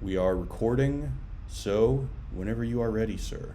We are recording, so whenever you are ready, sir.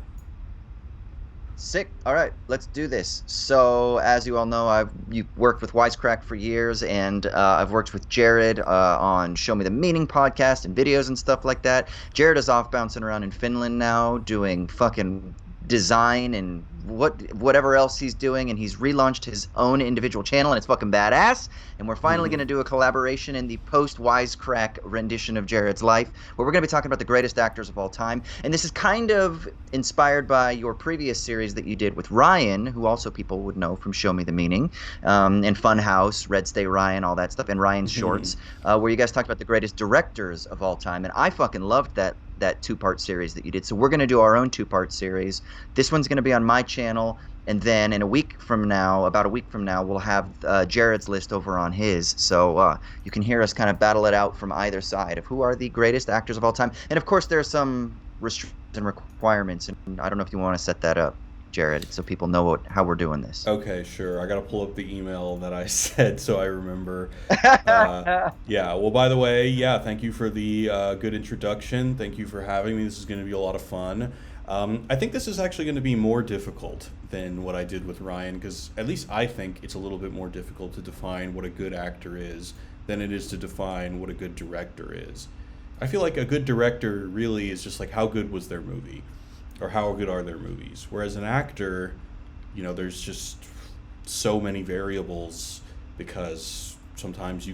Sick. All right, let's do this. So, as you all know, you worked with Wisecrack for years, and I've worked with Jared on Show Me the Meaning podcast and videos and stuff like that. Jared is off bouncing around in Finland now, doing fucking design and whatever else he's doing, and he's relaunched his own individual channel, and it's fucking badass. And we're finally going to do a collaboration in the post Wisecrack rendition of Jared's life, where we're going to be talking about the greatest actors of all time. And this is kind of inspired by your previous series that you did with Ryan, who also people would know from Show Me the Meaning, and Funhouse, Red Stay Ryan, all that stuff, and Ryan's Shorts, where you guys talked about the greatest directors of all time. And I fucking loved that two-part series that you did. So we're going to do our own two-part series. This one's going to be on my channel, and then in about a week from now, we'll have Jared's list over on his. So you can hear us kind of battle it out from either side of who are the greatest actors of all time. And of course, there are some restrictions and requirements, and I don't know if you want to set that up, Jared, so people know how we're doing this. Okay, sure. I gotta pull up the email that I said so I remember. Yeah, well, by the way, yeah, thank you for the good introduction. Thank you for having me. This is going to be a lot of fun. I think this is actually going to be more difficult than what I did with Ryan, because at least I think it's a little bit more difficult to define what a good actor is than it is to define what a good director is. I feel like a good director really is just like how good was their movie or how good are their movies. Whereas an actor, there's just so many variables because sometimes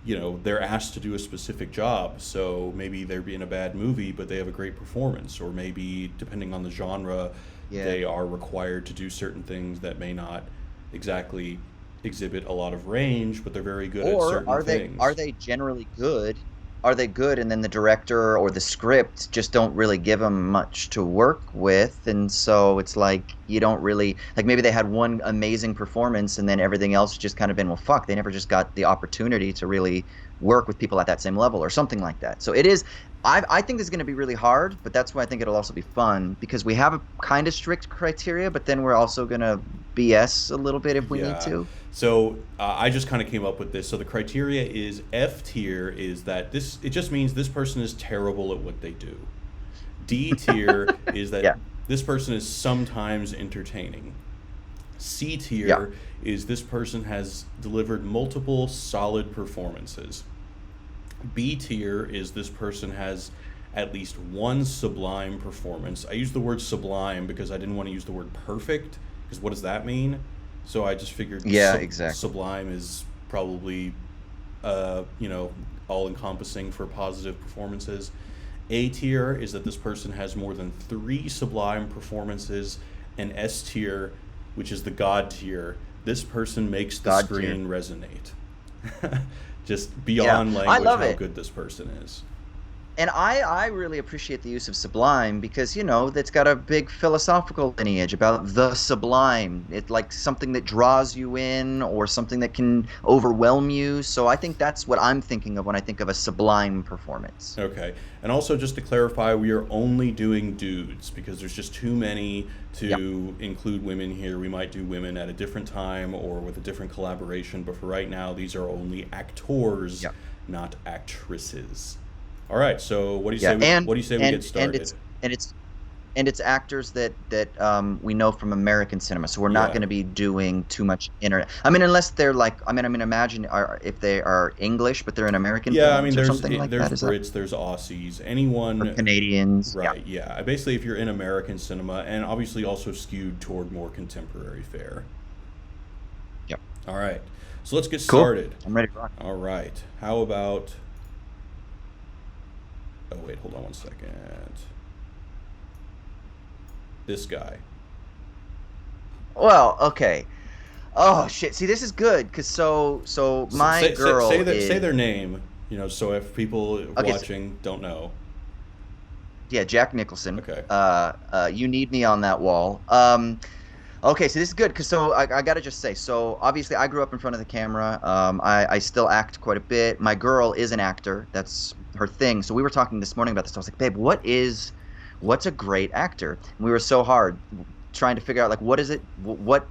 they're asked to do a specific job. So maybe they're in a bad movie, but they have a great performance. Or maybe, depending on the genre, Yeah. they are required to do certain things that may not exactly exhibit a lot of range, but they're very good at Or certain are things. they generally good? Are they good, and then the director or the script just don't really give them much to work with, and so it's like you don't really like maybe they had one amazing performance, and then everything else just kind of been well, fuck, they never just got the opportunity to really work with people at that same level or something like that. So it is. I think this is going to be really hard, but that's why I think it'll also be fun because we have a kind of strict criteria, but then we're also going to BS a little bit if we need Yeah. to. So I just kind of came up with this. So the criteria is F tier is that it just means this person is terrible at what they do. D tier is that Yeah. this person is sometimes entertaining. C Yeah. tier is this person has delivered multiple solid performances. B tier is this person has at least one sublime performance. I use the word sublime because I didn't want to use the word perfect because what does that mean? So I just figured Yeah, exactly. sublime is probably uh, you know all encompassing for positive performances. A tier is that this person has more than 3 sublime performances, and S tier, which is the God tier, this person makes the God tier. screen resonate. Just Yeah, beyond I language love how it. good this person is. And I really appreciate the use of sublime because, that's got a big philosophical lineage about the sublime. It's like something that draws you in or something that can overwhelm you. So I think that's what I'm thinking of when I think of a sublime performance. Okay. And also, just to clarify, we are only doing dudes because there's just too many Yep. to include women here. We might do women at a different time or with a different collaboration, but for right now, these are only actors, Yep. not actresses. All right. So, what do you Yeah. say? And What do you say we get and started? it's actors that we know from American cinema. So we're not Yeah. going to be doing too much internet. I mean, unless they're like, imagine if they are English, but they're in American Yeah. I mean, films or something like there's that. Is that Brits, there's Aussies, or anyone. Canadians? Yeah. Right. Yeah. Basically, if you're in American cinema, and obviously also skewed toward more contemporary fare. Yep. All right. So let's get Cool. started. I'm ready to rock. All right. How about? Oh wait, hold on one second. This guy. Well, okay. Oh shit. See, this is good because so my girl Say is their name. So if people okay. watching don't know. Yeah, Jack Nicholson. Okay. You need me on that wall. Okay, so this is good because I gotta just say, so obviously I grew up in front of the camera. I still act quite a bit. My girl is an actor. That's her thing. So we were talking this morning about this. I was like, babe, what's a great actor? And we were so hard trying to figure out like what is it? What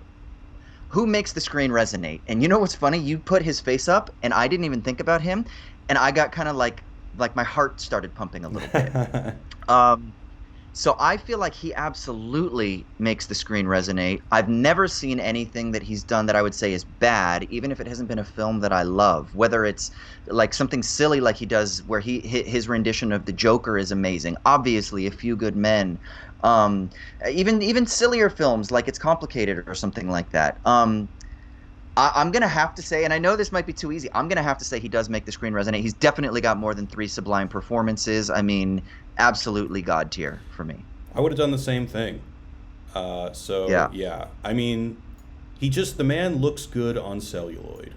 who makes the screen resonate? And you know what's funny? You put his face up, and I didn't even think about him, and I got kind of like my heart started pumping a little bit. Um, so I feel like he absolutely makes the screen resonate. I've never seen anything that he's done that I would say is bad, even if it hasn't been a film that I love. Whether it's like something silly like he does, where his rendition of the Joker is amazing. Obviously, A Few Good Men. Um, even sillier films like It's Complicated or something like that. I'm gonna have to say, and I know this might be too easy. I'm gonna have to say he does make the screen resonate. He's definitely got more than three sublime performances. I mean, absolutely god tier for me. I would have done the same thing. So Yeah, yeah, I mean, the man looks good on celluloid.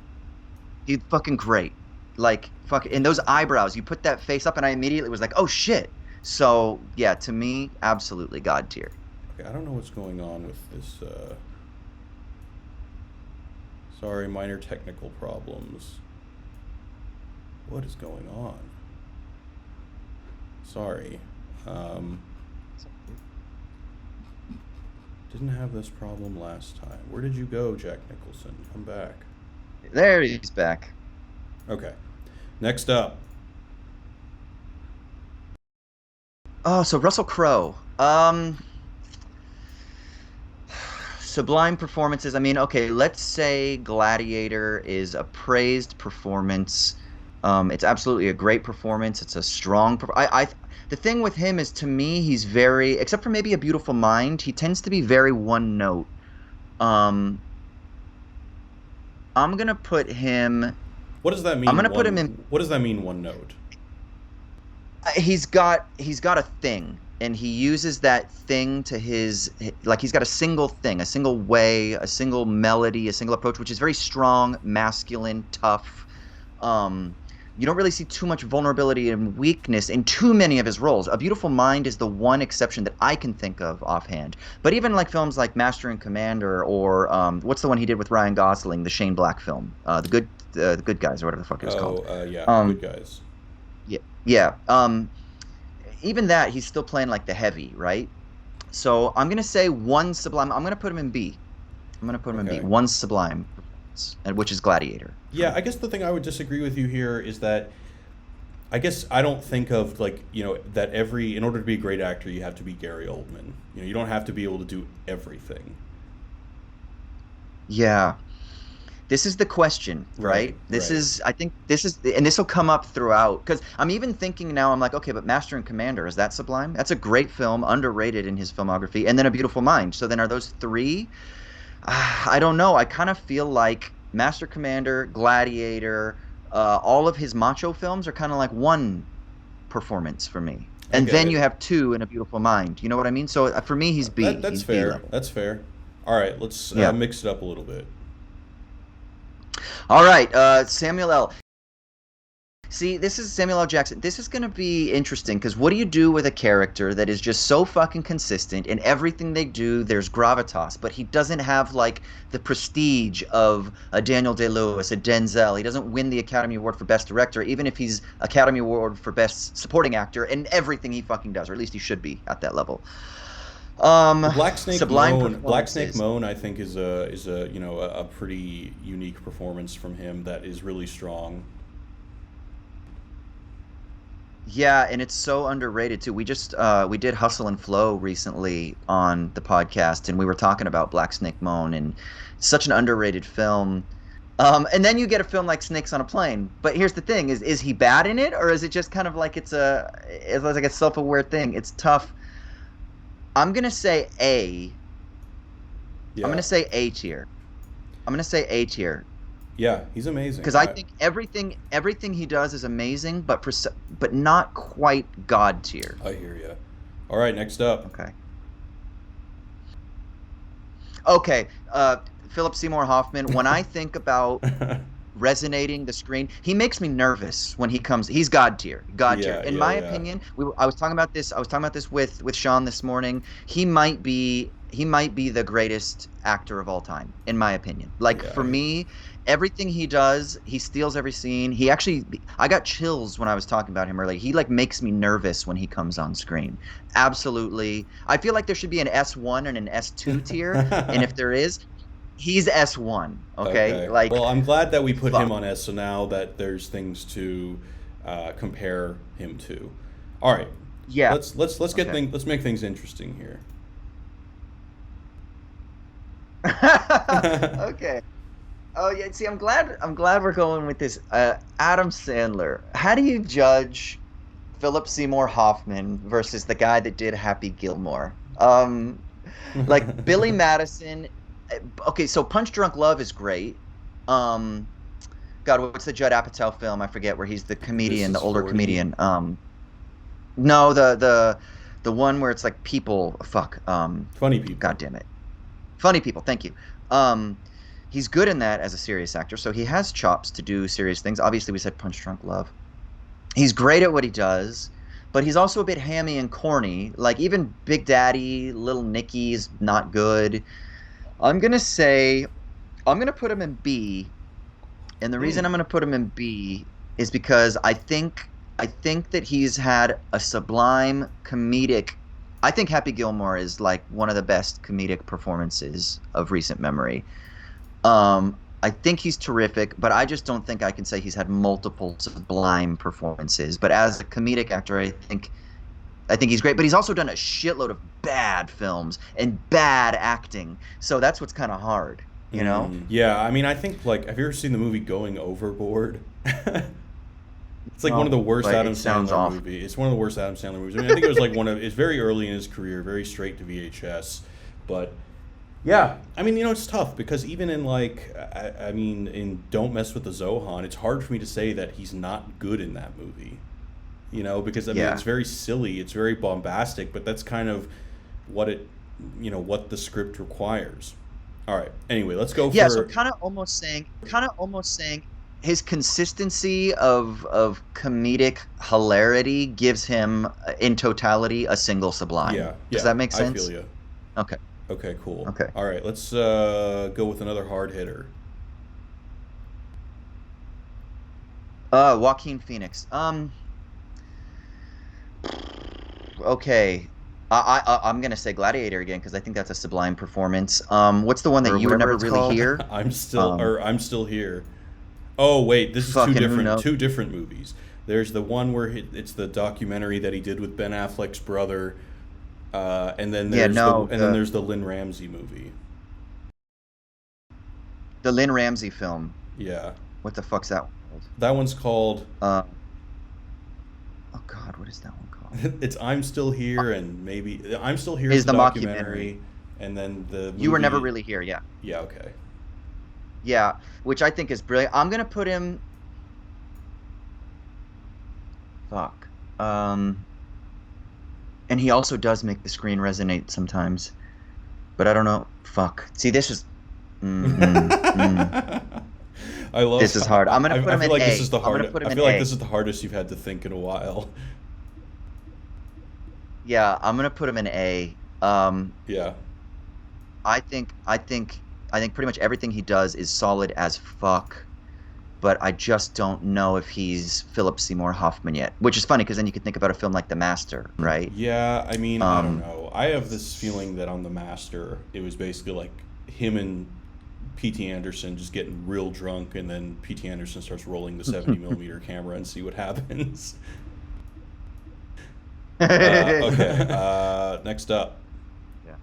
he's fucking great. Like fuck, and those eyebrows. You put that face up, and I immediately was like, oh shit. So yeah, to me, absolutely god tier. Okay, I don't know what's going on with this. Sorry, minor technical problems. What is going on? Sorry. Um, didn't have this problem last time. Where did you go, Jack Nicholson? Come back. There he's back. Okay. Next up. Oh, so Russell Crowe. Sublime performances. I mean, okay, let's say Gladiator is a praised performance. It's absolutely a great performance. It's a strong. The thing with him is, to me, he's very, except for maybe A Beautiful Mind, he tends to be very one note. Um, I'm gonna put him. What does that I'm mean? gonna put him in. What does that mean? One note. He's got a thing, and he uses that thing to his, like, he's got a single thing, a single way, a single melody, a single approach, which is very strong, masculine, tough. um you don't really see too much vulnerability and weakness in too many of his roles. A Beautiful Mind is the one exception that I can think of offhand, but even like films like Master and Commander, or what's the one he did with Ryan Gosling, the Shane Black film, the Good Guys, or whatever the fuck it was called. Yeah, um good guys. yeah, yeah. Even that, he's still playing like the heavy, right? So I'm gonna say one sublime. I'm gonna put him in B. I'm gonna put him in B. Okay. One sublime, performance, and which is Gladiator for Yeah, me. I guess the thing I would disagree with you here is that I guess I don't think of like, that in order to be a great actor, you have to be Gary Oldman. You don't have to be able to do everything. Yeah, this is the question, Right, right? This right. is, I think, and this will come up throughout. Because I'm even thinking now, I'm like, okay, but Master and Commander, is that sublime? That's a great film, underrated in his filmography, and then A Beautiful Mind. So then, are those three? I don't know. I kind of feel like Master Commander, Gladiator, all of his macho films are kind of like one performance for me. I And get then you it. have two in A Beautiful Mind. You know what I mean? So for me, he's That B. that's He's B fair. level. That's fair. All right, let's Yeah. mix it up a little bit. All right. Samuel L. See, this is Samuel L. Jackson. This is going to be interesting, because what do you do with a character that is just so fucking consistent in everything they do? There's gravitas, but he doesn't have like the prestige of a Daniel Day-Lewis, a Denzel. He doesn't win the Academy Award for Best Director, even if he's Academy Award for Best Supporting Actor in everything he fucking does, or at least he should be at that level. Well, Sublime Black Snake performances. Moan, I think is a a pretty unique performance from him that is really strong. Yeah, and it's so underrated too. We did Hustle and Flow recently on the podcast, and we were talking about Black Snake Moan, and such an underrated film. And then you get a film like Snakes on a Plane. But here's the thing: is he bad in it, or is it just kind of like it's like a self-aware thing? It's tough. I'm gonna say A. I'm Yeah, gonna say A tier. I'm gonna say A tier. yeah, he's amazing. Because I think everything he does is amazing, but not quite god tier. I hear you. All right, next up. Okay. Okay. Philip Seymour Hoffman. When I think about resonating the screen, he makes me nervous when he comes. He's god tier. God tier. Yeah, In yeah, my yeah, opinion, I was talking about this. I was talking about this with Sean this morning. He might be the greatest actor of all time, in my opinion. Like, yeah. for me, everything he does, he steals every scene. I got chills when I was talking about him earlier. He like makes me nervous when he comes on screen. Absolutely. I feel like there should be an S1 and an S2 tier, and if there is, he's S1. Okay, Okay. like Well, I'm glad that we put him fuck. on S. So now that there's things to compare him to. All right, Yeah. let's get Okay. let's make things interesting here. Okay. Oh yeah. See, I'm glad we're going with this. Adam Sandler. How do you judge Philip Seymour Hoffman versus the guy that did Happy Gilmore? Like Billy Madison. Okay, so Punch Drunk Love is great. Um, God, what's the Judd Apatow film? I forget where he's the This comedian, the is older 40. comedian. No, the one where it's like people. Fuck. Funny People. God damn it. Funny People. Thank you. Um, he's good in that as a serious actor, so he has chops to do serious things. Obviously, we said Punch Drunk Love. He's great at what he does, but he's also a bit hammy and corny. Like even Big Daddy, Little Nicky's not good. I'm gonna say I'm gonna put him in B, and the reason Hmm. I'm gonna put him in B is because I think that he's had a sublime comedic. I think Happy Gilmore is like one of the best comedic performances of recent memory. I think he's terrific, but I just don't think I can say he's had multiple sublime performances. But as a comedic actor, I think he's great. But he's also done a shitload of bad films and bad acting. So that's what's kind of hard, you know? Yeah, I mean, I think like, have you ever seen the movie Going Overboard? It's like one of the No, worst but Adam it sounds Sandler awful. movie. It's one of the worst Adam Sandler movies. I mean, I think it was like one of. It's very early in his career, very straight to VHS, but yeah, I mean, it's tough because even in like, I mean, in Don't Mess with the Zohan, it's hard for me to say that he's not good in that movie. Because I mean, it's Yeah. very silly, it's very bombastic, but that's kind of what it, what the script requires. All right. Anyway, let's go Yeah, so for. kind of almost saying his consistency of comedic hilarity gives him in totality a single sublime. Yeah, Does yeah, that make I feel sense? you. Okay. Okay, cool. Okay. All right, let's go with another hard hitter. Joaquin Phoenix. Okay. I'm gonna say Gladiator again because I think that's a sublime performance. What's the one that or you were whatever never it's really called. here? Um, I'm still here. Oh wait, this is fucking who knows? two different movies. There's the one where it's the documentary that he did with Ben Affleck's brother, Yeah, no, and then there's the Lynn Ramsey movie. the Lynn Ramsey film. Yeah, What the fuck's that one called? that one's called. Uh, oh God, what is that one called? It's I'm Still Here, and maybe I'm Still Here is Is the the mockumentary. documentary, and then the You were never movie. really here, yeah. Yeah, okay. Yeah, which I think is brilliant. I'm gonna put him. Fuck. Um, and he also does make the screen resonate sometimes, but I don't know. Fuck. See, this is. Mm. I love. This is hard. I'm gonna put I him feel in like this A. is the I'm hard. gonna put him I in feel like A. this is the hardest you've had to think in a while. Yeah, I'm gonna put him in A. Um, Yeah. I think, I think, I think pretty much everything he does is solid as fuck. But I just don't know if he's Philip Seymour Hoffman yet. Which is funny because then you could think about a film like The Master, right? Yeah, I mean, I don't Um, know. I have this feeling that on The Master, it was basically like him and P.T. Anderson just getting real drunk, and then P.T. Anderson starts rolling the 70 millimeter camera and see what happens. Okay, next up. Yeah.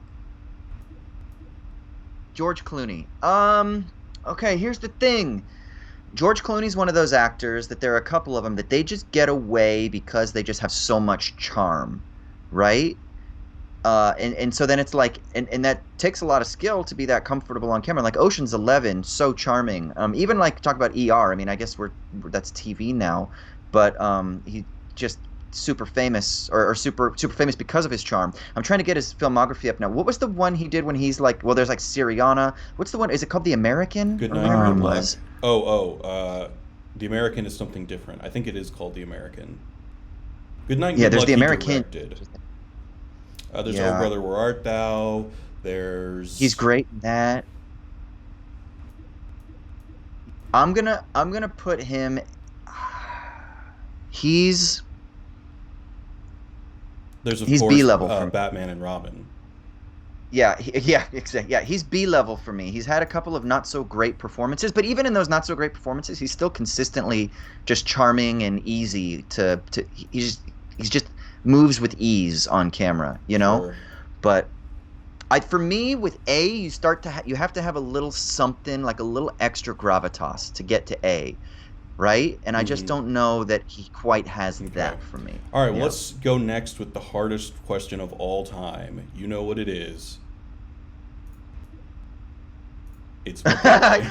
George Clooney. Okay, here's the thing. George Clooney's one of those actors that there are a couple of them that they just get away because they just have so much charm, right? And so then it's like, and that takes a lot of skill to be that comfortable on camera. Like Ocean's 11, so charming. Even like talk about ER. I mean, I guess that's TV now, but he just super famous or super famous because of his charm. I'm trying to get his filmography up now. What was the one he did when he's like, well, there's like Syriana. What's the one? Is it called The American Good or night, whatever good it luck. was? The American is something different. I think it is called The American. Good night, and Yeah, good there's luck. The He American. directed. There's Oh Yeah, Brother, Where Art Thou? he's There's. great in that. I'm gonna put him. He's There's of he's B course level for me. Batman and Robin. Yeah, yeah, exactly. Yeah, he's B level for me. He's had a couple of not so great performances, but even in those not so great performances, he's still consistently just charming and easy to he's just moves with ease on camera, you know? Sure. But I for me with A, you start to you have to have a little something like a little extra gravitas to get to A, right? And I just Mm-hmm. don't know that he quite has Okay. that for me. All right, well, Yeah. let's go next with the hardest question of all time. You know what it is. It's my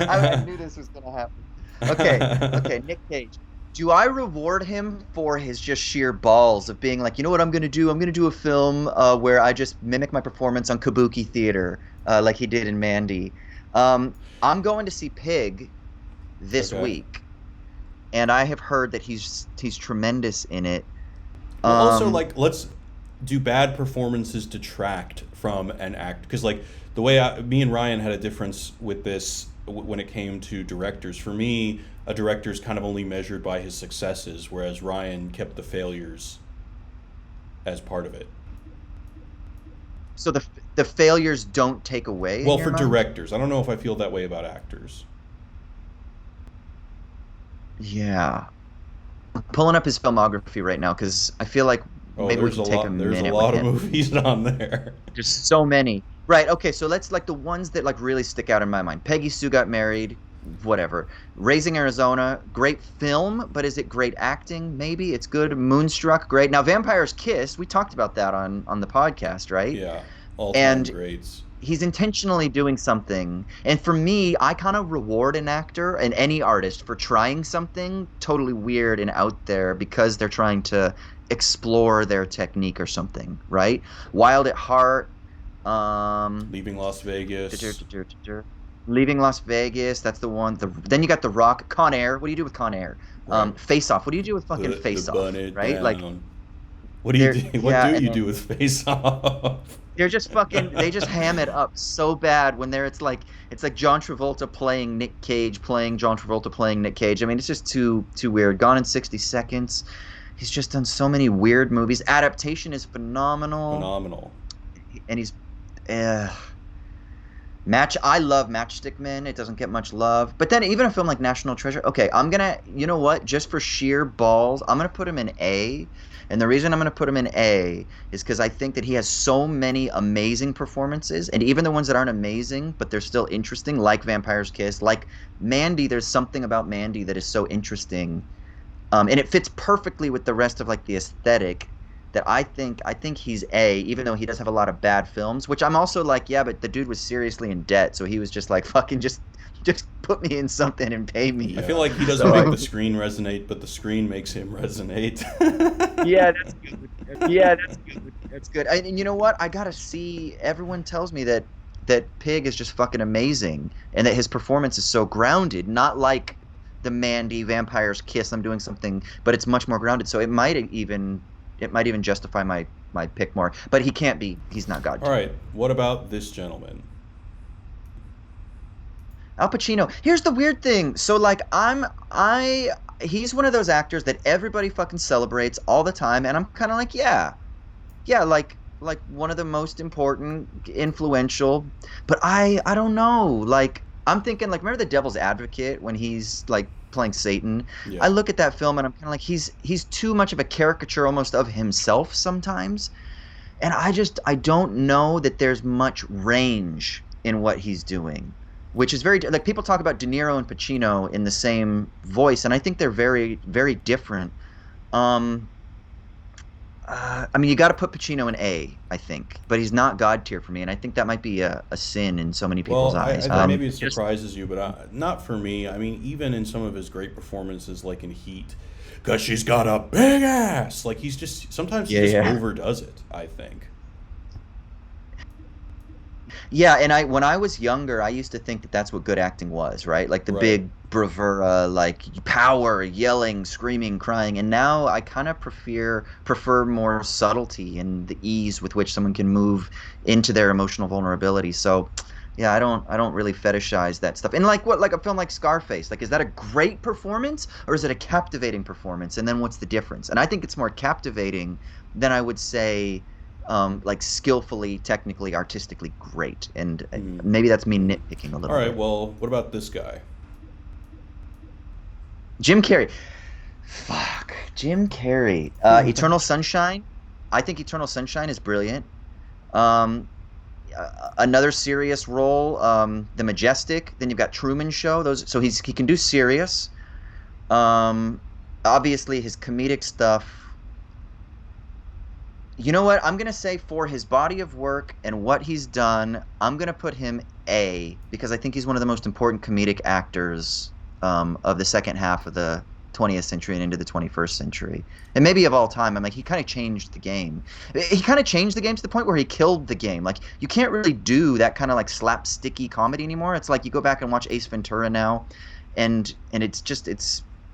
I boy. knew this was gonna happen. Okay, okay, Nick Cage. Do I reward him for his just sheer balls of being like, you know what I'm gonna do? I'm gonna do a film where I just mimic my performance on Kabuki theater, like he did in Mandy. I'm going to see Pig this Okay. week, and I have heard that he's tremendous in it. Well, also, Um, like, let's do bad performances detract from an act? Because, like, me and Ryan had a difference with this when it came to directors. For me, a director's kind of only measured by his successes, whereas Ryan kept the failures as part of it. so the failures don't take away in Well, your for mind? directors, I don't know if I feel that way about actors. Yeah. Pulling up his filmography right now because I feel like Oh, maybe we can take a there's a minute with lot of him. movies on there. There's so many. Right. Okay. So let's like the ones that like really stick out in my mind. Peggy Sue Got Married, whatever. Raising Arizona, great film, but is it great acting? Maybe it's good. Moonstruck, great. Now Vampire's Kiss, we talked about that on the podcast, right? Yeah, all-time And greats. he's intentionally doing something. And for me, I kind of reward an actor and any artist for trying something totally weird and out there because they're trying to explore their technique or something, right? Wild at Heart, um, Leaving Las Vegas. Leaving Las Vegas, that's the one. Then you got The Rock, Con Air. What do you do with Con Air? Right. Face Off. What do you do with fucking Put the Face Off, bonnet right? Like down. What do you they're do? What yeah, do and you then do with Face Off? they're just fucking they just ham it up so bad when they're it's like John Travolta playing Nick Cage playing John Travolta playing Nick Cage. I mean, it's just too weird. Gone in 60 Seconds. He's just done so many weird movies. Adaptation is phenomenal, Phenomenal. and he's uh, I love Matchstick Men. It doesn't get much love. But then even a film like National Treasure. Okay, I'm gonna you know what? Just for sheer balls, I'm gonna put him in A. And the reason I'm gonna put him in A is because I think that he has so many amazing performances, and even the ones that aren't amazing, but they're still interesting, like Vampire's Kiss, like Mandy. There's something about Mandy that is so interesting, and it fits perfectly with the rest of like the aesthetic that I think he's A, even though he does have a lot of bad films, which I'm also like, yeah, but the dude was seriously in debt, so he was just like fucking just put me in something and pay me. I feel Yeah. like he doesn't So make the screen resonate, but the screen makes him resonate. yeah, that's good. Yeah, that's good. That's good. And you know what? I gotta see. Everyone tells me that Pig is just fucking amazing, and that his performance is so grounded, not like the Mandy Vampire's Kiss. I'm doing something, but it's much more grounded. So it might even justify my pick more. But he can't be. He's not God All tier. right, what about this gentleman? Al Pacino. Here's the weird thing. So like he's one of those actors that everybody fucking celebrates all the time, and I'm kind of like, yeah, like one of the most important, influential. But I don't know. Like I'm thinking, like remember the Devil's Advocate when he's like playing Satan? I Yeah. look at that film and I'm kind of like he's too much of a caricature almost of himself sometimes, and I don't know that there's much range in what he's doing, which is very like people talk about De Niro and Pacino in the same voice, and I think they're very very different. Um, I mean, you got to put Pacino in A, I think, but he's not God tier for me, and I think that might be a sin in so many people's Well, eyes. maybe it Just surprises you, but not for me. I mean, even in some of his great performances, like in Heat, because she's got a big ass. Like sometimes he yeah, just yeah. overdoes it. I think. Yeah, and when I was younger, I used to think that that's what good acting was, right? Like the Right. big bravura, like power, yelling, screaming, crying. And now I kind of prefer more subtlety and the ease with which someone can move into their emotional vulnerability. So, yeah, I don't really fetishize that stuff. And like a film like Scarface, like is that a great performance or is it a captivating performance? And then what's the difference? And I think it's more captivating than I would say like skillfully, technically, artistically great. And Hmm. maybe that's me nitpicking a All little right. bit. Well, what about this guy? Jim Carrey. Fuck. Jim Carrey. Eternal Sunshine. I think Eternal Sunshine is brilliant. Um, Another serious role, The Majestic. Then you've got Truman Show. Those. So he can do serious. Um, Obviously his comedic stuff. You know what? I'm gonna say for his body of work and what he's done, I'm gonna put him A because I think he's one of the most important comedic actors of the second half of the 20th century and into the 21st century, and maybe of all time. I'm like he kind of changed the game. He kind of changed the game to the point where he killed the game. Like you can't really do that kind of like slapsticky comedy anymore. It's like you go back and watch Ace Ventura now, and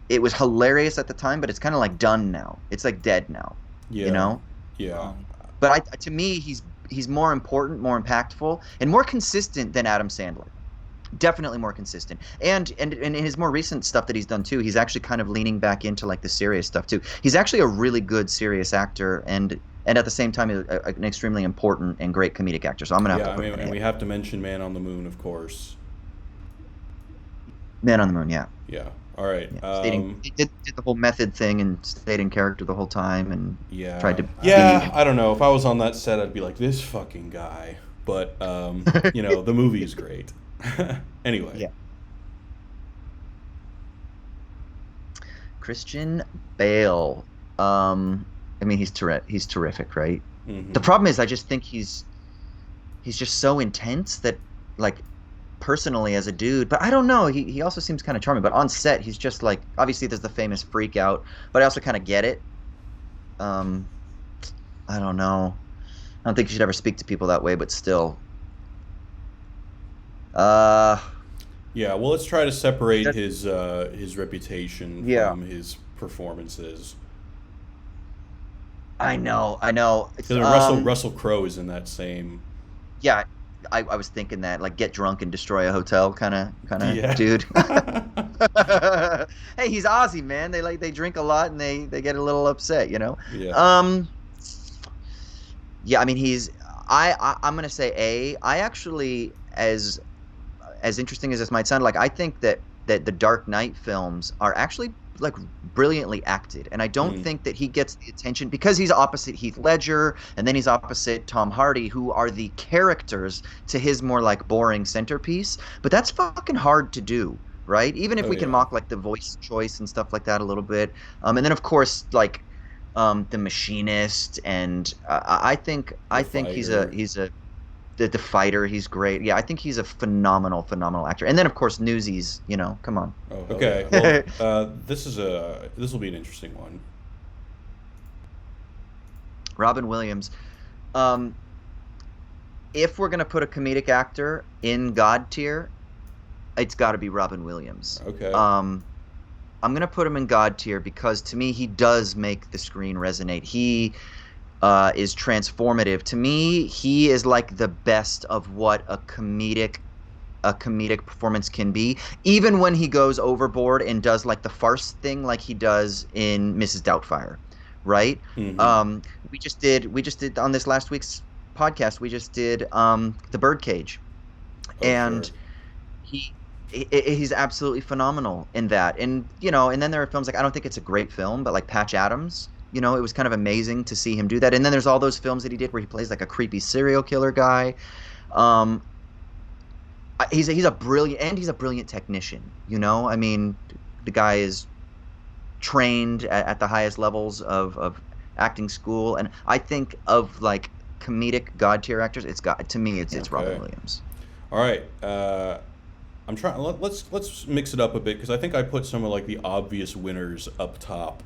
it was hilarious at the time, but it's kind of like done now. It's like dead now, you Yeah. know. Yeah. But to me, he's more important, more impactful, and more consistent than Adam Sandler. Definitely more consistent. And in his more recent stuff that he's done too, he's actually kind of leaning back into like the serious stuff too. He's actually a really good serious actor, and at the same time, an extremely important and great comedic actor. So I'm gonna have Yeah. to I put mean, him in and A. we have to mention Man on the Moon, of course. Man on the Moon, yeah, Yeah. All right. yeah. He did the whole method thing and stayed in character the whole time and tried Yeah. to Yeah. be. I don't know. If I was on that set, I'd be like, this fucking guy. But the movie is great. Anyway. Yeah. Christian Bale. I mean, he's terrific, right? The Hmm. problem is, I just think he's just so intense that, like, personally as a dude, but I don't know. He also seems kind of charming, but on set, he's just like obviously there's the famous freak out, but I also kind of get it. Um, I don't know. I don't think you should ever speak to people that way, but still. Uh, Yeah. Well, let's try to separate that, his reputation yeah, from his performances. I know. It's Because Russell Crowe is in that same. yeah, I was thinking that like get drunk and destroy a hotel kind of Yeah. dude. Hey, he's Aussie, man. They drink a lot and they get a little upset, you know. Yeah. Um, yeah, I mean I'm gonna say A. I actually as interesting as this might sound, like I think that the Dark Knight films are actually like brilliantly acted, and I don't Mm. think that he gets the attention because he's opposite Heath Ledger, and then he's opposite Tom Hardy, who are the characters to his more like boring centerpiece. But that's fucking hard to do, right? Even if Oh we can yeah. mock like the voice choice and stuff like that a little bit, and then of course like the Machinist, and The I think fighter. he's a the fighter. He's great. Yeah, I think he's a phenomenal actor. And then of course Newsies. You know, come on. Oh, okay. Well, this will be an interesting one. Robin Williams. Um, if we're gonna put a comedic actor in God tier, it's got to be Robin Williams. Okay. Um, I'm gonna put him in God tier because to me he does make the screen resonate. He is transformative. To me, he is like the best of what a comedic performance can be, even when he goes overboard and does like the farce thing, like he does in Mrs. Doubtfire, right? Hmm. Um, we just did on this last week's podcast. We just did the Birdcage, Oh sure. and he he's absolutely phenomenal in that. And and then there are films like I don't think it's a great film, but like Patch Adams. It was kind of amazing to see him do that. And then there's all those films that he did where he plays like a creepy serial killer guy. Um, he's a brilliant technician. I mean, the guy is trained at the highest levels of acting school, and I think of like comedic god tier actors. To me, it's Robin Okay. Williams. All right. I'm trying. Let's mix it up a bit because I think I put some of like the obvious winners up top.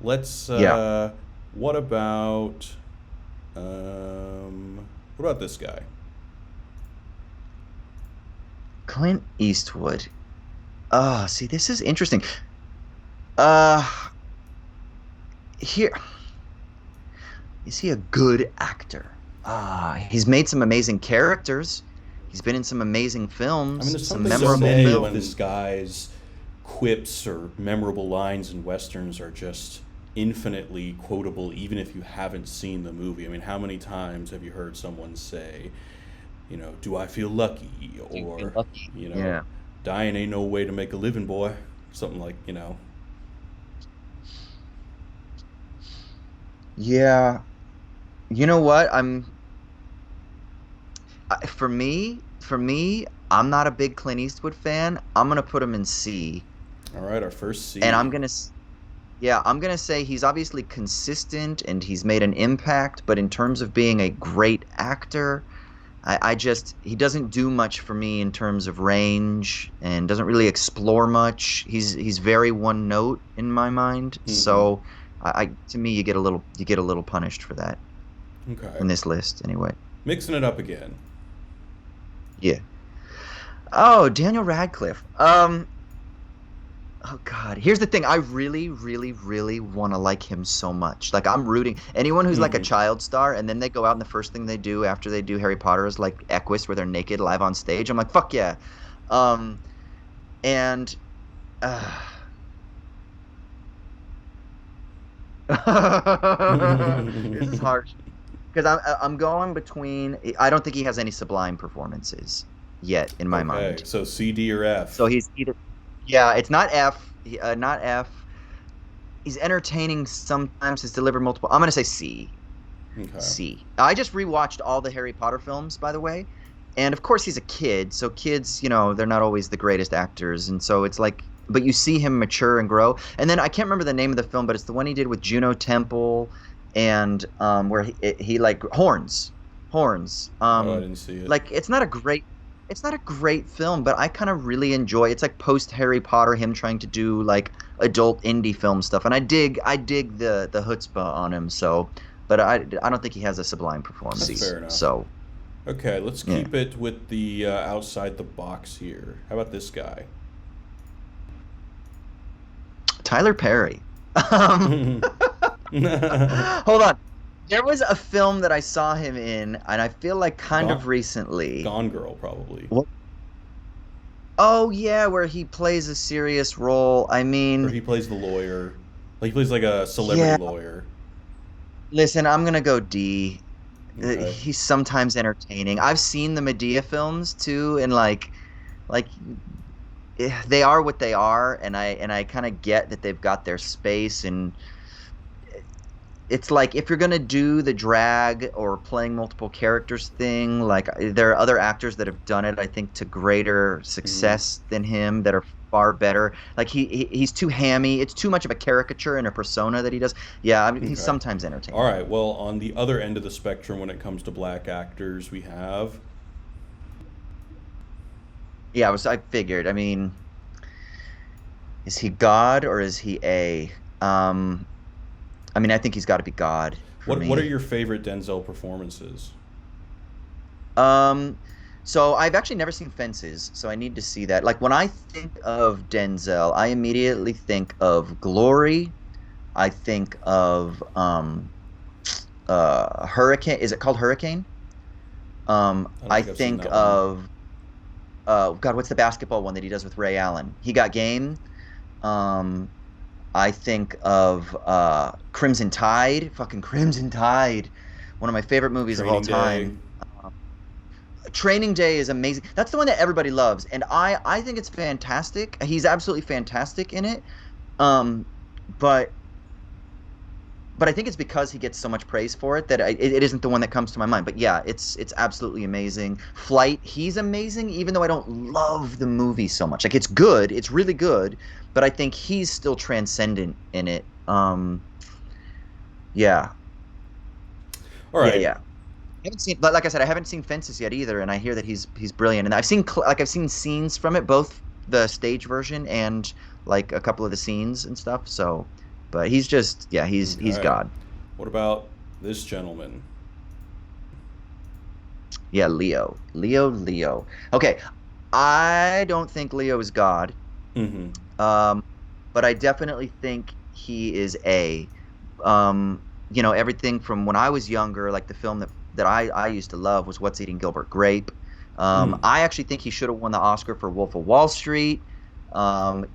Let's. Yeah, What about? What about this guy? Clint Eastwood. Oh, see, this is interesting. Uh, here is he a good actor? He's made some amazing characters. He's been in some amazing I mean, films, there's some something to memorable say if this films. guy's quips or memorable lines in westerns are just infinitely quotable even if you haven't seen the movie. I mean, how many times have you heard someone say, do I feel lucky? Do you feel Or, lucky? you know, Yeah. dying ain't no way to make a living, boy. Something like. Yeah. You know what? For me, I'm not a big Clint Eastwood fan. I'm gonna put him in C, All right, our first and C. yeah, I'm gonna say he's obviously consistent and he's made an impact. But in terms of being a great actor, I just he doesn't do much for me in terms of range and doesn't really explore much. He's very one note in my mind. Mm-hmm. So to me, you get a little punished for that Okay. in this list anyway. Mixing it up again. Yeah. Oh, Daniel Radcliffe. Oh God. Here's the thing. I really, really, really want to like him so much. Like I'm rooting anyone who's like a Mm-hmm. child star and then they go out and the first thing they do after they do Harry Potter is like Equus where they're naked live on stage. I'm like, fuck yeah. Um, and uh, this is harsh because I'm going between. I don't think he has any sublime performances yet in my Okay, mind. so C, D, or So F. he's either yeah, it's not F, not F. He's entertaining sometimes. He's delivered multiple. I'm gonna say C. Okay. C. I just rewatched all the Harry Potter films, by the way, and of course he's a kid, so kids, they're not always the greatest actors, and so it's like, but you see him mature and grow. And then I can't remember the name of the film, but it's the one he did with Juno Temple, and where he like horns. Oh, I didn't see it. Like it's not a great film, but I kind of really enjoy. It's like post Harry Potter, him trying to do like adult indie film stuff, and I dig the chutzpah on him. So, but I don't think he has a sublime That's performance. fair enough. So Okay, let's yeah, keep it with the outside the box here. How about this guy? Tyler Perry. Um, Gone hold on. There was a film that I saw him in, and I feel like kind of recently. Gone Girl, probably. What? Oh yeah, where he plays a serious role. I Or mean, he plays the lawyer. Like, he plays like a celebrity yeah. lawyer. Listen, I'm gonna go D. Okay. He's sometimes entertaining. I've seen the Medea films too, and like they are what they are, and I kind of get that they've got their space, and it's like if you're gonna do the drag or playing multiple characters thing, like there are other actors that have done it, I think, to greater Hmm. success than him that are far better. Like he's too hammy. It's too much of a caricature and a persona that he does. Yeah, I mean, he's Okay. sometimes All entertaining. right. Well, on the other end of the spectrum, when it comes to black actors, we have. Yeah, I figured. I mean, is he God or is he A? Um, I mean, I think he's got to be God for What are me. your favorite Denzel performances? Um, so I've actually never seen Fences, so I need to see that. Like when I think of Denzel, I immediately think of Glory. I think of Hurricane. Is it called Hurricane? I don't I think I've seen think that one. of God, what's the basketball one that he does with Ray Allen? He Got Game. Um, I think of Crimson Tide, fucking Crimson Tide, one of my favorite movies of all Training Day. time. Training Day is amazing. That's the one that everybody loves, and I think it's fantastic. He's absolutely fantastic in it. Um, but I think it's because he gets so much praise for it that it isn't the one that comes to my mind. But yeah, it's absolutely amazing. Flight, he's amazing, even though I don't love the movie so much. Like it's good, it's really good, but I think he's still transcendent in it. Yeah, All yeah, right. yeah. I haven't seen, but like I said, I haven't seen Fences yet either, and I hear that he's brilliant. And I've seen I've seen scenes from it, both the stage version and like a couple of the scenes and stuff. So, but he's just yeah, he's Okay. God. What about this gentleman? Yeah, Leo. Okay, I don't think Leo is God, Mm-hmm. um, but I definitely think he is A. Everything from when I was younger, like the film that I used to love was What's Eating Gilbert Grape. Mm. I actually think he should have won the Oscar for Wolf of Wall Street.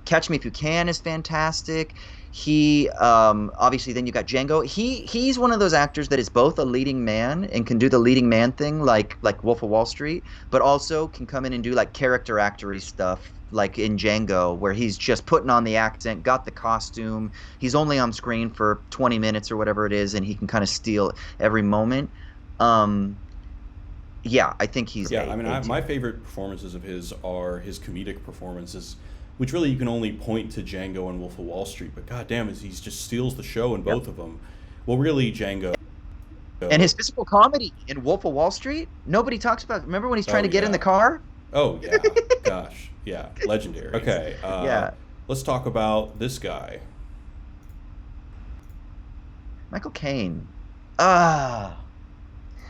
Catch Me If You Can is fantastic. He obviously then you got Django. He's one of those actors that is both a leading man and can do the leading man thing like Wolf of Wall Street, but also can come in and do like character actory stuff like in Django where he's just putting on the accent, got the costume. He's only on screen for 20 minutes or whatever it is and he can kind of steal every moment. Um yeah, I think he's Yeah, I mean, A my tier. favorite performances of his are his comedic performances, which really you can only point to Django and Wolf of Wall Street. But goddamn, he just steals the show in Yep. both of them. Well, really, Django. And his physical comedy in Wolf of Wall Street, nobody talks about. Remember when he's trying Oh to get in the yeah, car? oh yeah, gosh, yeah, legendary. Okay, Yeah, let's talk about this guy. Michael Caine. Ah.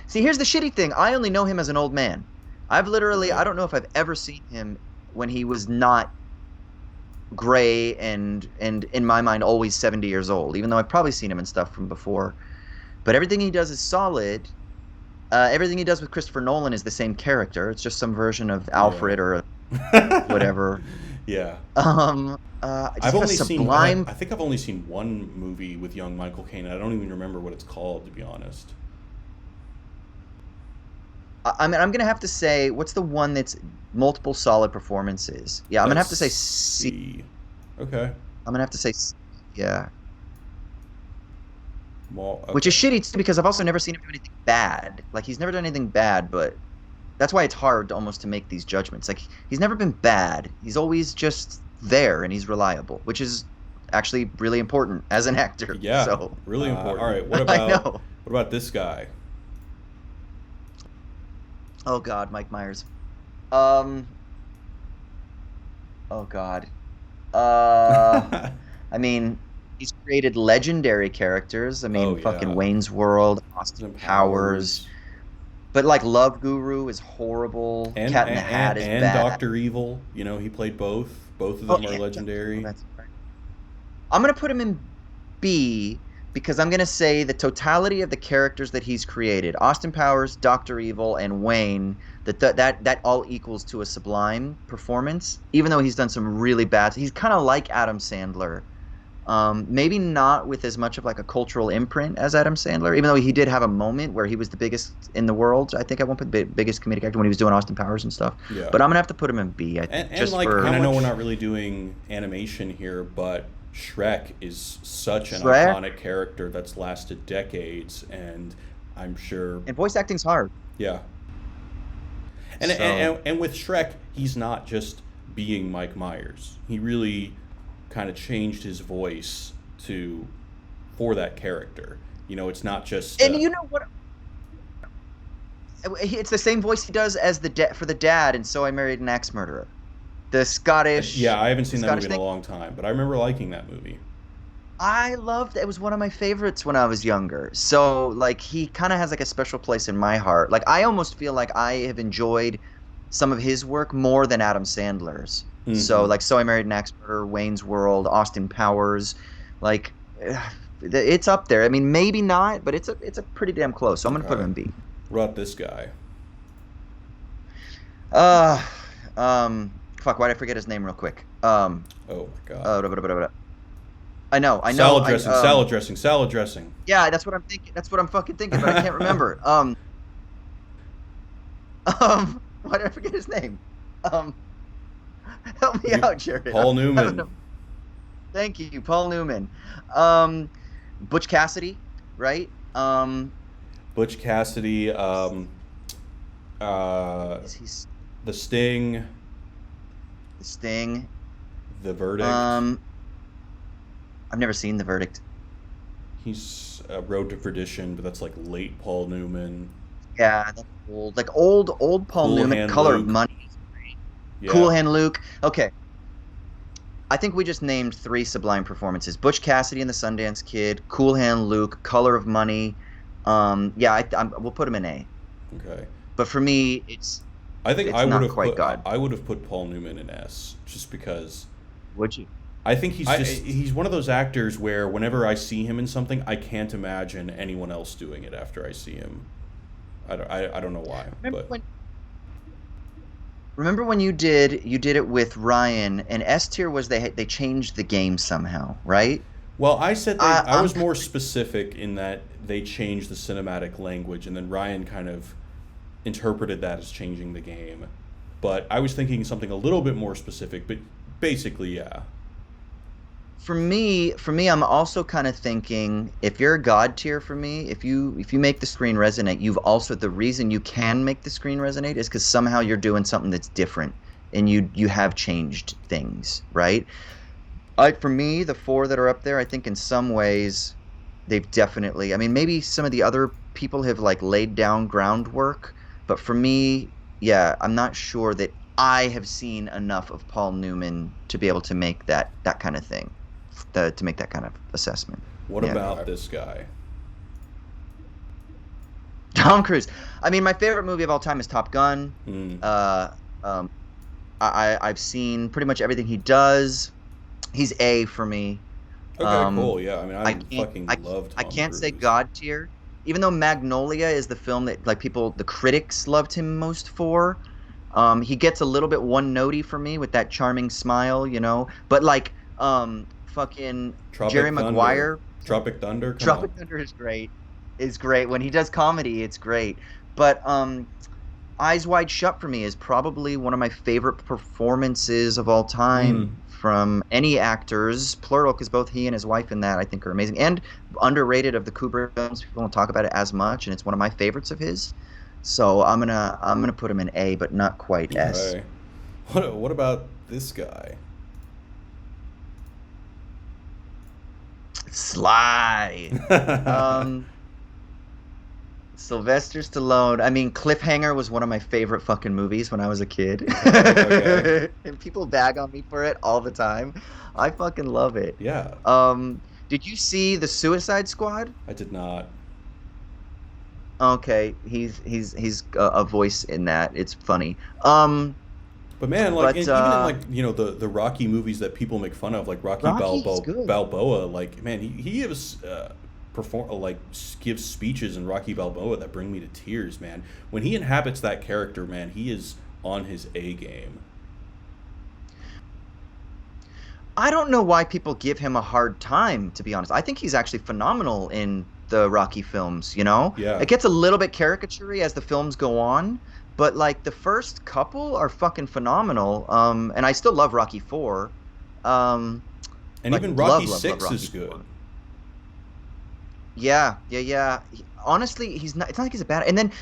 See, here's the shitty thing. I only know him as an old man. I Okay, don't know if I've ever seen him when he was not gray and in my mind always 70 years old, even though I've probably seen him in stuff from before. But everything he does is solid. Everything he does with Christopher Nolan is the same character. It's just some version of yeah, Alfred or whatever. yeah. Does I've he have a only seen. sublime? I think I've only seen one movie with young Michael Caine. I don't even remember what it's called, to be honest. I mean, I'm gonna have to say, what's the one that's multiple solid performances? Yeah, I'm gonna Let's have to say C. see. Okay. I'm gonna have to say C. Yeah, Well, which okay. is shitty too because I've also never seen him do anything bad. Like he's never done anything bad, but that's why it's hard almost to make these judgments. Like he's never been bad. He's always just there and he's reliable, which is actually really important as an actor. Yeah, So really important. All right, I know. what about this guy? Oh God, Mike Myers. Um. Oh God. Uh. I mean, he's created legendary characters. I Oh mean, fucking yeah, Wayne's World, Austin Austin Powers. Powers But like Love Guru is horrible. Cat in the Hat is and bad. Doctor Evil. You know, he played both. Both of Oh, them are oh, legendary. that's right. I'm gonna put him in B because I'm gonna say the totality of the characters that he's created, Austin Powers, Doctor Evil, and Wayne, that all equals to a sublime performance. Even though he's done some really bad, he's kind of like Adam Sandler. Maybe not with as much of like a cultural imprint as Adam Sandler, even though he did have a moment where he was the biggest in the world. I think I won't put the biggest comedic actor when he was doing Austin Powers and stuff. Yeah, But I'm gonna have to put him in B, I think, and just like, for and how I know we're much not really doing animation here, but Shrek is such an Shrek iconic character that's lasted decades, and I'm sure, and voice acting's hard. yeah. So And with Shrek, he's not just being Mike Myers. He really kind of changed his voice to for that character. You know, it's not just and you know what? It's the same voice he does as for the dad, and So I Married an Axe Murderer. The yeah, I haven't the seen that movie Scottish in a thing. long time, but I remember liking that movie. I loved it. It was one of my favorites when I was younger. So like he kind of has like a special place in my heart. Like I almost feel like I have enjoyed some of his work more than Adam Sandler's. So Hmm. like So I Married an Axe Murderer, Wayne's World, Austin Powers, like it's up there. I mean, maybe not, but it's a pretty damn close. So I'm gonna put him Okay. in B. What about this guy? Uh, fuck. Why did I forget his name real quick? Oh my God. Da, da, da, da, da. I know. Salad I dressing, salad dressing, salad dressing. Yeah, that's what I'm thinking. That's what I'm fucking thinking, but I can't remember. Why did I forget his name? Um, help me You, out, Jared. Paul I don't know. Newman. Thank you, Paul Newman. Um, Butch Cassidy, right? Butch Cassidy, uh, Is he The Sting, the Sting? The Verdict. Um, I've never seen The Verdict. He's Road to Perdition, but that's like late Paul Newman. Yeah, that's old. Like old Paul Cool Newman. Hand Color of Luke. Money is great. Cool Yeah. Hand Luke. Okay, I think we just named three sublime performances: Butch Cassidy and the Sundance Kid, Cool Hand Luke, Color of Money. Yeah, we'll put him in A. Okay. But for me, I think it's not quite God. I would have put Paul Newman in S just because Would you? I think he's one of those actors where whenever I see him in something, I can't imagine anyone else doing it after I see him. I don't know why, Remember but when? Remember when you did it with Ryan and S tier was they changed the game somehow, right? Well, I said I, I I'm was more specific in that they changed the cinematic language, and then Ryan kind of interpreted that as changing the game. But I was thinking something a little bit more specific, but basically, yeah. for me, I'm also kind of thinking if you're a god tier for me, if you make the screen resonate, you've also the reason you can make the screen resonate is because somehow you're doing something that's different and you have changed things, right? For me, the four that are up there, I think in some ways they've definitely. I mean, maybe some of the other people have like laid down groundwork, but for me, yeah, I'm not sure that I have seen enough of Paul Newman to be able to make that kind of thing, to make that kind of assessment. What Yeah, about this guy? Tom Cruise. I mean, my favorite movie of all time is Top Gun. Hmm. Uh, um, I've seen pretty much everything he does. He's A for me. Okay, Um, cool. Yeah, I mean, I I can't fucking I love I Tom can't say Cruise. God tier, even though Magnolia is the film that like the critics loved him most for. He gets a little bit one notey for me with that charming smile, you know. But like fucking Jerry Tropic Thunder. Maguire, Tropic Thunder, come on. Tropic Thunder is great. Is great when he does comedy. It's great. But Eyes Wide Shut for me is probably one of my favorite performances of all Hmm. time from any actors, plural, because both he and his wife in that I think are amazing and underrated of the Kubrick films. People don't talk about it as much, and it's one of my favorites of his. So I'm gonna put him in A, but not quite S. Okay. What about this guy? Sly. Um, Sylvester Stallone. I mean, Cliffhanger was one of my favorite fucking movies when I was a kid. Okay, okay. And people bag on me for it all the time. I fucking love it. Yeah, Did you see The Suicide Squad? I did not. Okay, he's a voice in that. It's funny. Um, But man, like but even in like the Rocky movies that people make fun of, like Rocky Rocky is good. Balboa, like man, he gives perform like gives speeches in Rocky Balboa that bring me to tears, man. When he inhabits that character, man, he is on his A game. I don't know why people give him a hard time, to be honest. I think he's actually phenomenal in the Rocky films, you know? Yeah, It gets a little bit caricature as the films go on, but like the first couple are fucking phenomenal. And I still love Rocky 4. Um, and like even Rocky love Six Rocky is good. 4. Yeah, yeah, yeah. Honestly, he's not. It's not like he's a bad. And then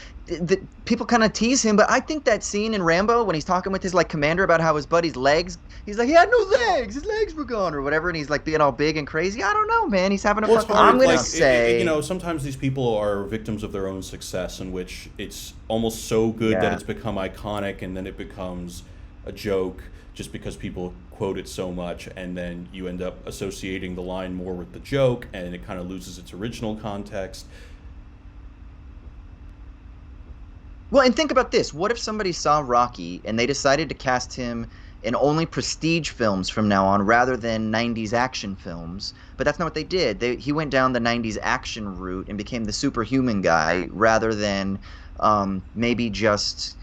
people kind of tease him, but I think that scene in Rambo when he's talking with his like commander about how his buddy's legs, he's like, he had no legs, his legs were gone or whatever, and he's like being all big and crazy. I don't know, man. He's having a Well, it's fucking. I'm hard. gonna Like say, sometimes these people are victims of their own success, in which it's almost so good that yeah. it's become iconic, and then it becomes a joke just because people quote it so much, and then you end up associating the line more with the joke, and it kind of loses its original context. Well, and think about this. What if somebody saw Rocky and they decided to cast him in only prestige films from now on rather than 90s action films? But that's not what they did. He went down the 90s action route and became the superhuman guy rather than maybe just,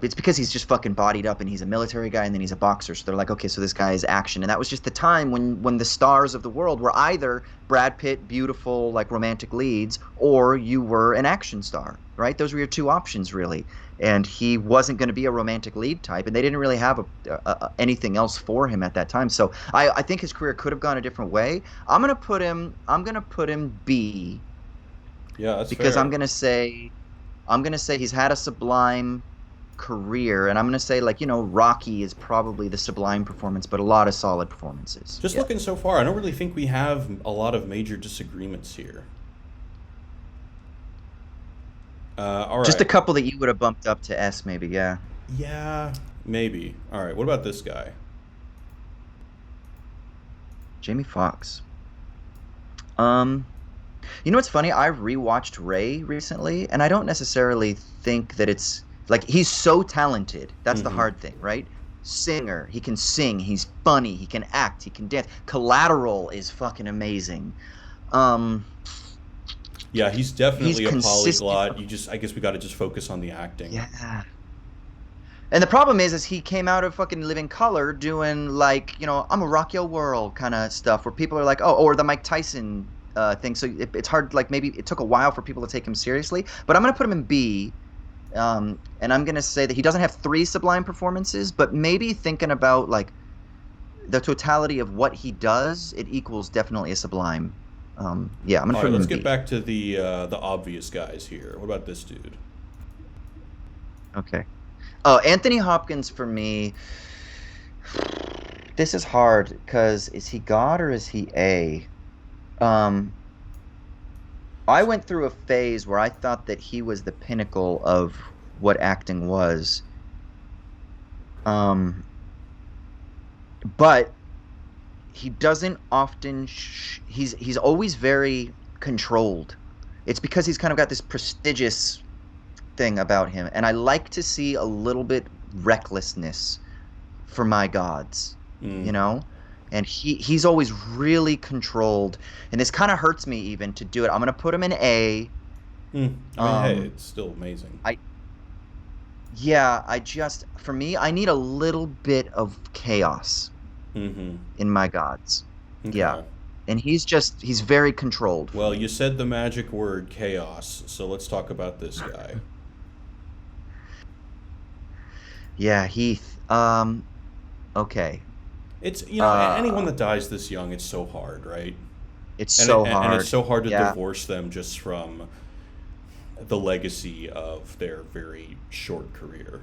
it's because he's just fucking bodied up and he's a military guy and then he's a boxer. So they're like, okay, so this guy is action. And that was just the time when the stars of the world were either Brad Pitt, beautiful, like romantic leads, or you were an action star, right? Those were your two options, really. And he wasn't going to be a romantic lead type, and they didn't really have anything else for him at that time. So I think his career could have gone a different way. I'm gonna put him B Yeah, that's because fair. I'm gonna say he's had a sublime career, and I'm gonna say like Rocky is probably the sublime performance, but a lot of solid performances. Just Yeah, looking so far, I don't really think we have a lot of major disagreements here. All just a right. couple that you would have bumped up to S, maybe. Yeah, Yeah, maybe. All right. What about this guy? Jamie Foxx. Um, you know what's funny? I rewatched Ray recently, and I don't necessarily think that it's like he's so talented. That's the Hmm. hard thing, right? Singer, he can sing, he's funny, he can act, he can dance. Collateral is fucking amazing. Um, Yeah, he's he's definitely a consistent. polyglot. I guess we got to just focus on the acting. Yeah. And the problem is he came out of fucking Living Color doing like, I'm a rock your world kind of stuff where people are like, oh, or the Mike Tyson thing. So it's hard, like maybe it took a while for people to take him seriously. But I'm gonna put him in B, and I'm gonna say that he doesn't have three sublime performances, but maybe thinking about like the totality of what he does, it equals definitely a sublime. Yeah, I'm gonna All put right, him let's in get B. back to the obvious guys here. What about this dude? Okay. Oh, Anthony Hopkins for me. This is hard because is he God or is he A? Um, I went through a phase where I thought that he was the pinnacle of what acting was. Um, but he doesn't often. He's always very controlled. It's because he's kind of got this prestigious thing about him, and I like to see a little bit recklessness for my gods, you Mm. know? And he's always really controlled, and this kind of hurts me even to do it. I'm gonna put him in A. Mm. I mean, hey, Um, it's still amazing. I Yeah, I just for me, I need a little bit of chaos Mm-hmm. in my gods. Yeah. Okay. And he's very controlled for Well, me. you said the magic word chaos, so let's talk about this guy. Yeah, Heath. Okay. It's anyone Uh, that dies this young, it's so hard, right? it's And so and it's hard. so hard to Yeah. divorce them just from the legacy of their very short career.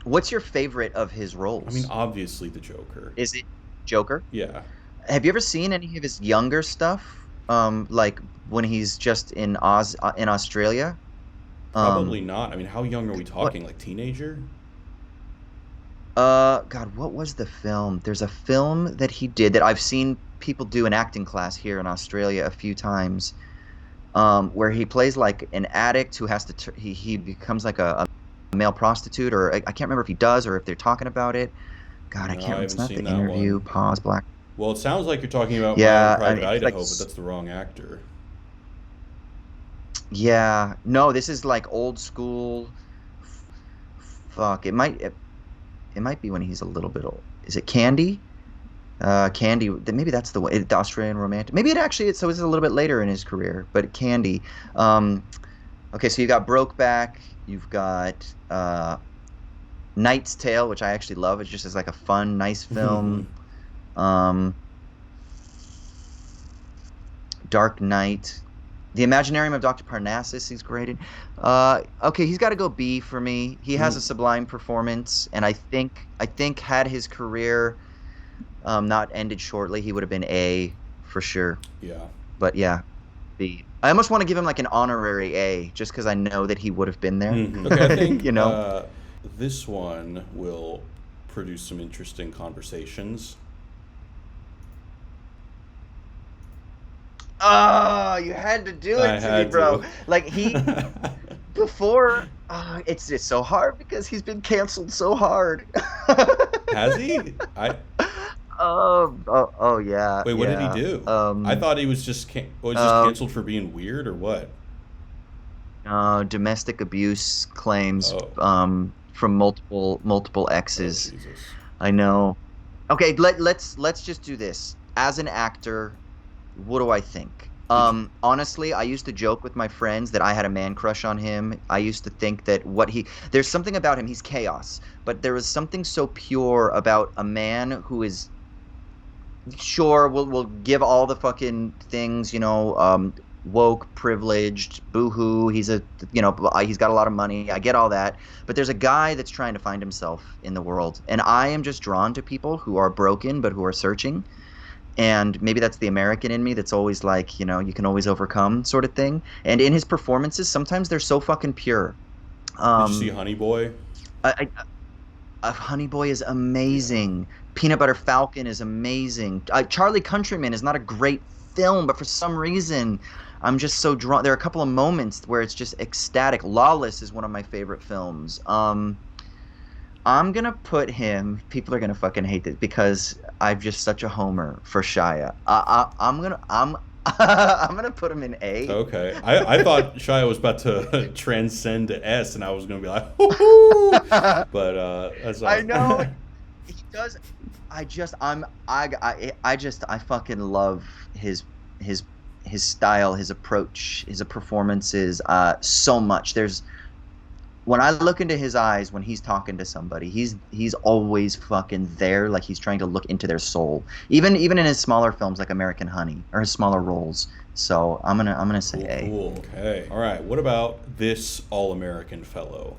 What's your favorite of his I mean, roles? obviously the Joker. Is it Joker? Yeah, Have you ever seen any of his younger stuff? Like when he's just in Australia? probably Um, not. I mean, how young are we what? talking? Like teenager? God, what was the film? There's a film that he did that I've seen people do an acting class here in Australia a few times, where he plays like an addict who has to he becomes like a male prostitute, or I can't remember if he does or if they're talking about it. God, I No, can't I remember. It's haven't not The seen that Interview. one. Pause. Black. Well, it sounds like you're talking about My Own Yeah, I Private mean, like, Idaho, but that's the wrong actor. yeah. No, this is like old school. Fuck. It might be when he's a little bit old. Is it Candy? Candy. Maybe that's the one. The Australian romantic. Maybe it actually. So it's a little bit later in his career, but Candy. Um, okay, so you got Brokeback. You've got Knight's Tale, which I actually love. It's just as like a fun, nice film. Um, Dark Knight. The Imaginarium of Dr. Parnassus, he's great in. Okay, he's got to go B for me. He has a Mm, sublime performance, and I think had his career not ended shortly, he would have been A for sure. yeah. But yeah, B. I almost want to give him like an honorary A, just because I know that he would have been there. Okay, I think You know? this one will produce some interesting conversations. Oh, you had to do I it to me, had bro. to. Like before, it's so hard because he's been canceled so hard. Has he? I Oh yeah, Wait. What did he yeah. do? I thought he was was just Uh, canceled for being weird or what? Domestic abuse claims Oh, from multiple oh exes. Jesus. I know. Okay, let's just do this. As an actor, what do I think? Did you? Honestly, I used to joke with my friends that I had a man crush on him. I used to think that there's something about him, he's chaos, but there is something so pure about a man who is sure we'll give all the fucking things, woke, privileged, boohoo. He's got a lot of money. I get all that, but there's a guy that's trying to find himself in the world, and I am just drawn to people who are broken but who are searching. And maybe that's the American in me that's always like, you can always overcome sort of thing. And in his performances, sometimes they're so fucking pure. Did you see Um, Honey Boy? I, Honey Boy is Yeah. amazing. Peanut Butter Falcon is amazing. Charlie Countryman is not a great film, but for some reason, I'm just so drawn. There are a couple of moments where it's just ecstatic. Lawless is one of my favorite films. I'm gonna put him. People are gonna fucking hate this because I'm just such a homer for Shia. I'm I'm gonna put him in A. Okay. I thought Shia was about to transcend to S, and I was going to be like, whoo! But that's I not. know he does. I fucking love his his style, his approach, his performances so much. There's when I look into his eyes when he's talking to somebody, he's always fucking there, like he's trying to look into their soul. Even in his smaller films like American Honey or his smaller roles. So I'm gonna say Cool, A. cool. Okay. All right. What about this all-American fellow?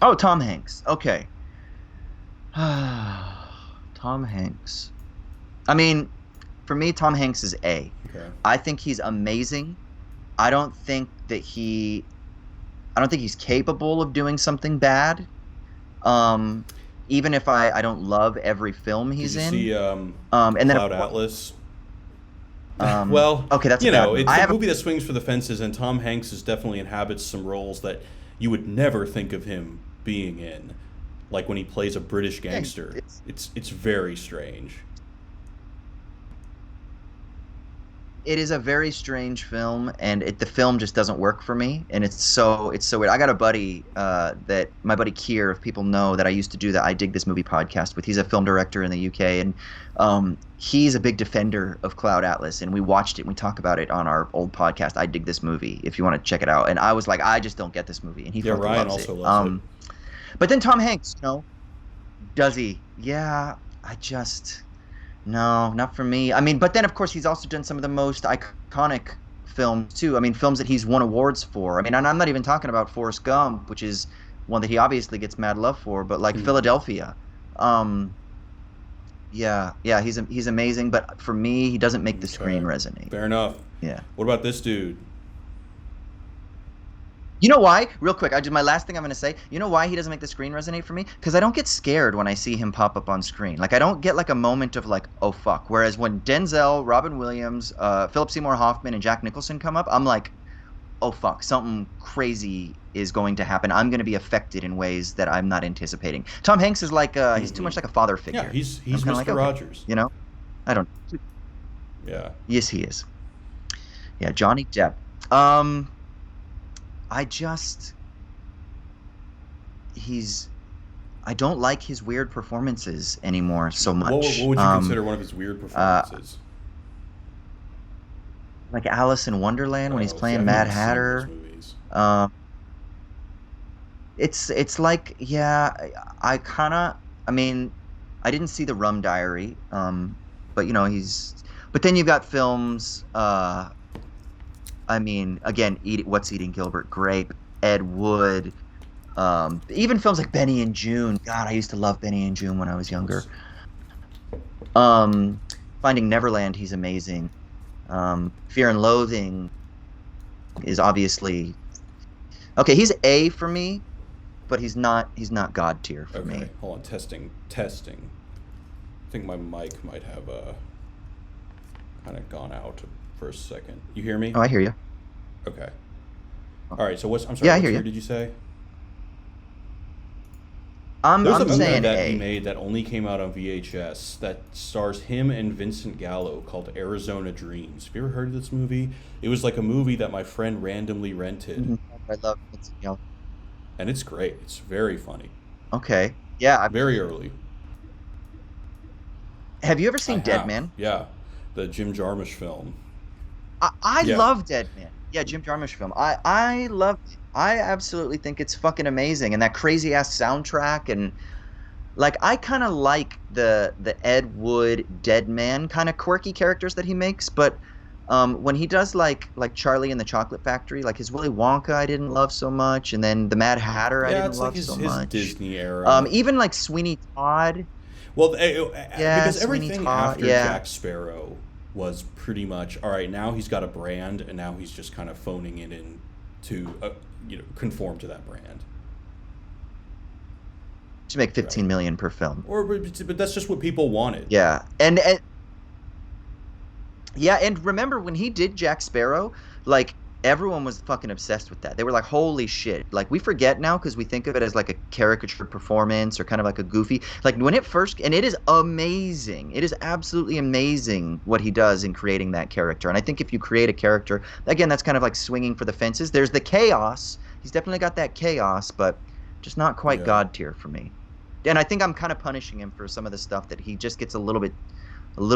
Oh, Tom Hanks. Okay. Tom Hanks. I mean, for me, Tom Hanks is A. Okay. I think he's amazing. I don't think that I don't think he's capable of doing something bad. Um, Even if I don't love every film Did he's you in. see And then Cloud Atlas? um, Well, okay, that's a bad one. it's I a have movie that swings for the fences, and Tom Hanks is definitely inhabits some roles that you would never think of him being in, like when he plays a British yeah, gangster. it's It's very strange. it is a very strange film, and the film just doesn't work for me, and it's so weird. I got a buddy that my buddy Kier, if people know, that I used to do the I Dig This Movie podcast with. He's a film director in the UK, and he's a big defender of Cloud Atlas, and we watched it and we talk about it on our old podcast, I Dig This Movie, if you want to check it out. And I was like, I just don't get this movie, and he Yeah, fucking Ryan loves it. also loves it. But then Tom Hanks, does he? Yeah, I just no, not for me. I mean, but then of course he's also done some of the most iconic films too. I mean, films that he's won awards for. I mean, and I'm not even talking about Forrest Gump, which is one that he obviously gets mad love for, but like Hmm. Philadelphia. Um, yeah, he's amazing, but for me, he doesn't make the screen Okay. resonate. Fair enough. Yeah. What about this dude? You know why? Real quick, my last thing I'm going to say. You know why he doesn't make the screen resonate for me? Because I don't get scared when I see him pop up on screen. Like I don't get like a moment of like, oh fuck. Whereas when Denzel, Robin Williams, Philip Seymour Hoffman, and Jack Nicholson come up, I'm like, oh fuck, something crazy is going to happen. I'm going to be affected in ways that I'm not anticipating. Tom Hanks is like, he's too Hmm. much like a father Yeah, figure. I'm he's kind of like, Mr. okay, Rogers. you know, I don't. Yeah. Yes, he is. Yeah, Johnny Depp. Um, I just he's I don't like his weird performances anymore so What much. would you consider one of his weird Uh, performances? like Alice in Wonderland when he's Oh, see, playing I've Mad never seen those Hatter. movies. Um, it's like yeah, I kind of I mean, I didn't see the Rum Diary. But he's but then you've got films. I mean, again, What's Eating Gilbert Grape, Ed Wood. Even films like Benny and June. God, I used to love Benny and June when I was younger. Um, Finding Neverland, he's amazing. Fear and Loathing is obviously okay. He's A for me, but he's not God tier for me. Okay, hold on. Testing. I think my mic might have kind of gone out for a second. You hear me? Oh, I hear you. Okay. All right. So I'm sorry. Yeah, I What hear tier you. did you say? I'm There's a movie saying that he A. made that only came out on VHS that stars him and Vincent Gallo called Arizona Dreams. Have you ever heard of this movie? It was like a movie that my friend randomly rented, Mhm. I love it. and it's great. It's very funny. Okay. Yeah. Very early. Have you ever I seen Dead have. Man? Yeah. The Jim Jarmusch film. I Yeah. love Dead Man. Yeah, Jim Jarmusch film. I love. I absolutely think it's fucking amazing, and that crazy ass soundtrack, and like I kind of like the Ed Wood Dead Man kind of quirky characters that he makes, but when he does like Charlie and the Chocolate Factory, like his Willy Wonka, I didn't love so much, and then the Mad Hatter, I Yeah, didn't it's like love so his much. Disney era. Even like Sweeney Todd. Well, Yeah, because Sweeney everything Todd. after Yeah. Jack Sparrow was pretty much all right. Now he's got a brand, and now he's just kind of phoning it in to conform to that brand, To make right? 15 million per film. But that's just what people wanted. Yeah, and yeah, and remember when he did Jack Sparrow, like everyone was fucking obsessed with that. They were like, "Holy shit!" Like we forget now because we think of it as like a caricature performance or kind of like a goofy. Like when it first, and it is amazing. It is absolutely amazing what he does in creating that character. And I think if you create a character, again, that's kind of like swinging for the fences. There's the chaos. He's definitely got that chaos, but just not quite Yeah. God tier for me. And I think I'm kind of punishing him for some of the stuff that he just gets a little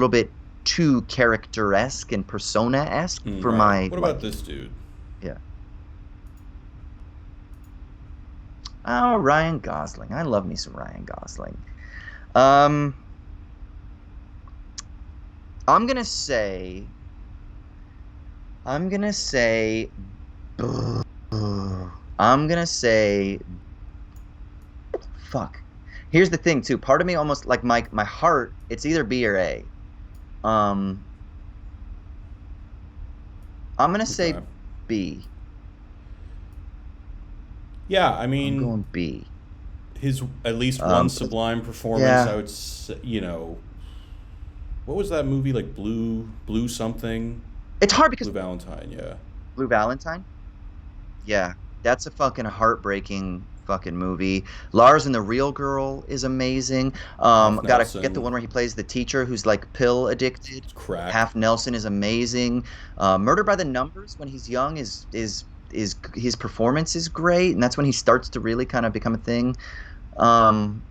bit too character-esque and persona-esque for Right. my What about liking. this dude? Yeah. Oh, Ryan Gosling. I love me some Ryan Gosling. Um, I'm gonna say, I'm gonna say, I'm gonna say, fuck. Here's the thing, too. Part of me almost like my heart. It's either B or A. Um, I'm gonna say Okay. B. Yeah, I I'm mean, going B. his at least one But sublime performance, yeah, I would say, what was that movie like Blue something? it's hard because Blue Valentine, yeah. Blue Valentine. Yeah, that's a fucking heartbreaking fucking movie. Lars and the Real Girl is amazing. Half Gotta get the Nelson, one where he plays the teacher who's like pill addicted. Crack. Half Nelson is amazing. Murder by the Numbers when he's young is his performance is great, and that's when he starts to really kind of become a thing. Um,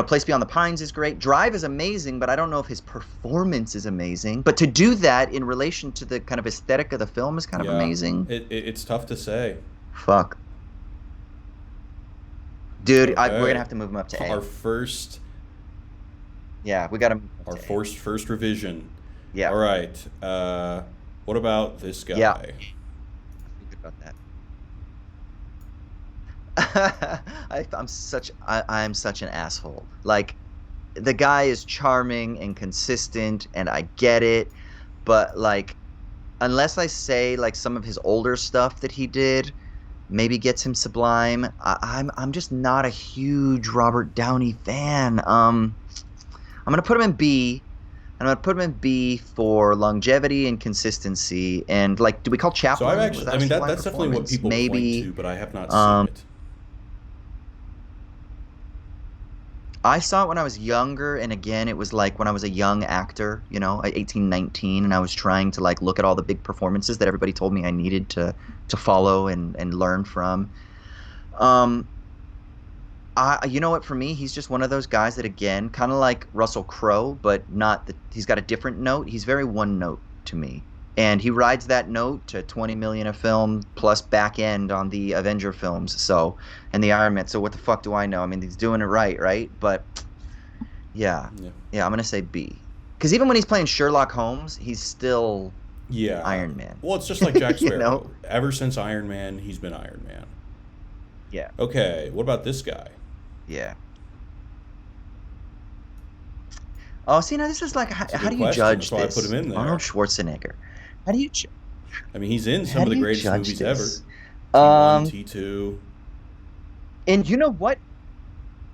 Place Beyond the Pines is great. Drive is amazing, but I don't know if his performance is amazing. But to do that in relation to the kind of aesthetic of the film is kind of Yeah, amazing. it's tough to say. Fuck. Dude, we're gonna Okay, have to move him up to our A. first Yeah, we gotta move him up our to A. first revision. Yeah, All right. What about this yeah. guy? I feel good about that. I'm such an asshole. Like the guy is charming and consistent, and I get it, but like unless I say like some of his older stuff that he did maybe gets him sublime, I'm just not a huge Robert Downey fan. I'm gonna put him in B. And I'm gonna put him in B for longevity and consistency. And like, do we call So I've Chaplin? Was actually, that I a mean, sublime that's definitely what performance? people point Maybe. to, but I have not seen Um, it. I saw it when I was younger, and again, it was like when I was a young actor, at 18, 19, and I was trying to like look at all the big performances that everybody told me I needed to follow and learn from. Um, you know what? For me, he's just one of those guys that, again, kind of like Russell Crowe, but not the. He's got a different note. He's very one note to me, and he rides that note to 20 million a film plus back end on the Avenger films. So, and the Iron Man. So what the fuck do I know? I mean, he's doing it right, right? But yeah, Yeah. yeah, I'm gonna say B, because even when he's playing Sherlock Holmes, he's still Yeah. Iron Man. Well, it's just like Jack you know? Sparrow. Ever since Iron Man, he's been Iron Man. Yeah, Okay, what about this guy? yeah. Oh, see, now this is like, It's a how good do you question. That's judge why I put him this? in Arnold there. Schwarzenegger. How do you ju- I mean, he's in some how of do the you greatest judge movies ever. this? T1, Um, T2. and you know what?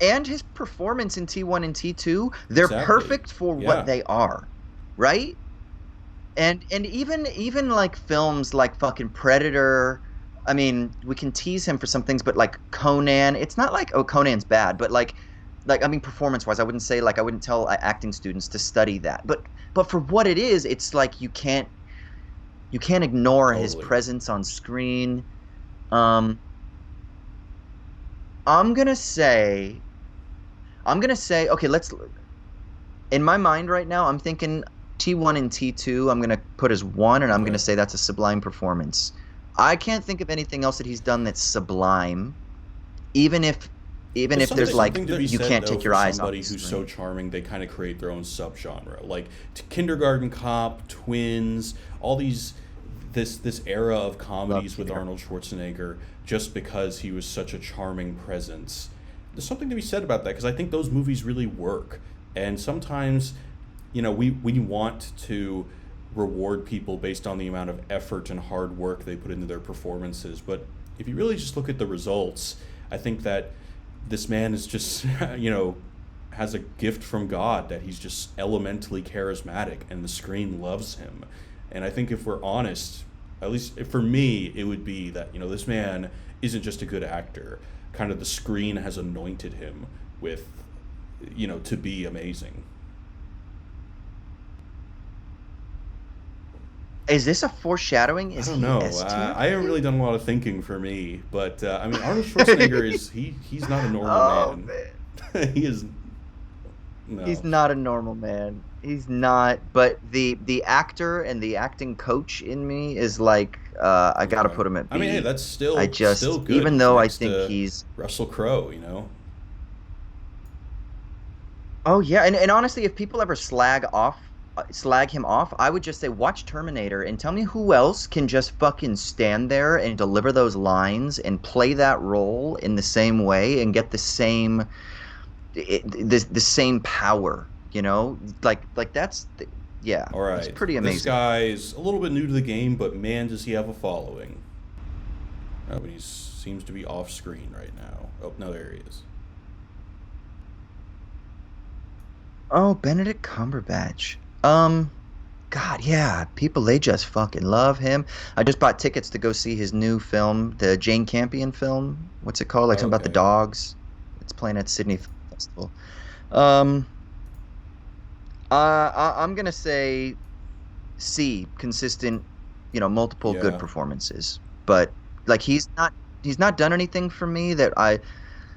And his performance in T1 and T2, they're Exactly. perfect for what Yeah. they are, right? And even like films like fucking Predator, I mean, we can tease him for some things, but like Conan, it's not like, oh, Conan's bad, but like I mean, performance wise, I wouldn't tell acting students to study that, but for what it is, it's like you can't ignore his Totally. presence on screen. Um, I'm gonna say okay. In my mind right now, I'm thinking T1 and T2. I'm gonna put as one, and I'm gonna Okay. say that's a sublime performance. I can't think of anything else that he's done that's sublime, even if even There's if there's like something to be you said can't though take your for eyes off somebody the who's so screen. charming. They kind of create their own subgenre, like Kindergarten Cop, Twins, all these this era of Love comedies with Kindergarten. Arnold Schwarzenegger, just because he was such a charming presence. There's something to be said about that because I think those movies really work, and sometimes, we want to reward people based on the amount of effort and hard work they put into their performances, but if you really just look at the results, I think that this man is just has a gift from God that he's just elementally charismatic and the screen loves him. And I think if we're honest, At least for me, it would be that, this man isn't just a good actor. Kind of the screen has anointed him with, to be amazing. Is this a foreshadowing? I Is don't he know. S tier I for haven't you? really done a lot of thinking for me, but I mean, Arnold Schwarzenegger he's not a normal Oh man. man. He is He's no. not a normal man. He's not, but the actor and the acting coach in me is like, I gotta Okay. put him at I mean, hey, B. that's I still just, good. even He's though I next think to he's, Russell Crowe. oh yeah, and honestly, if people ever slag him off, I would just say watch Terminator and tell me who else can just fucking stand there and deliver those lines and play that role in the same way and get the same power, like yeah, All he's right, pretty this amazing. guy's a little bit new to the game, but man, does he have a following. Oh, he seems to be off screen right now. Oh, no, there he is. Oh, Benedict Cumberbatch. God, yeah, people they just fucking love him. I just bought tickets to go see his new film, the Jane Campion film. What's it called? Like something about the Okay. dogs. It's playing at Sydney Film Festival. Um, I'm gonna say C, consistent, multiple good Yeah, performances. But like he's not done anything for me that I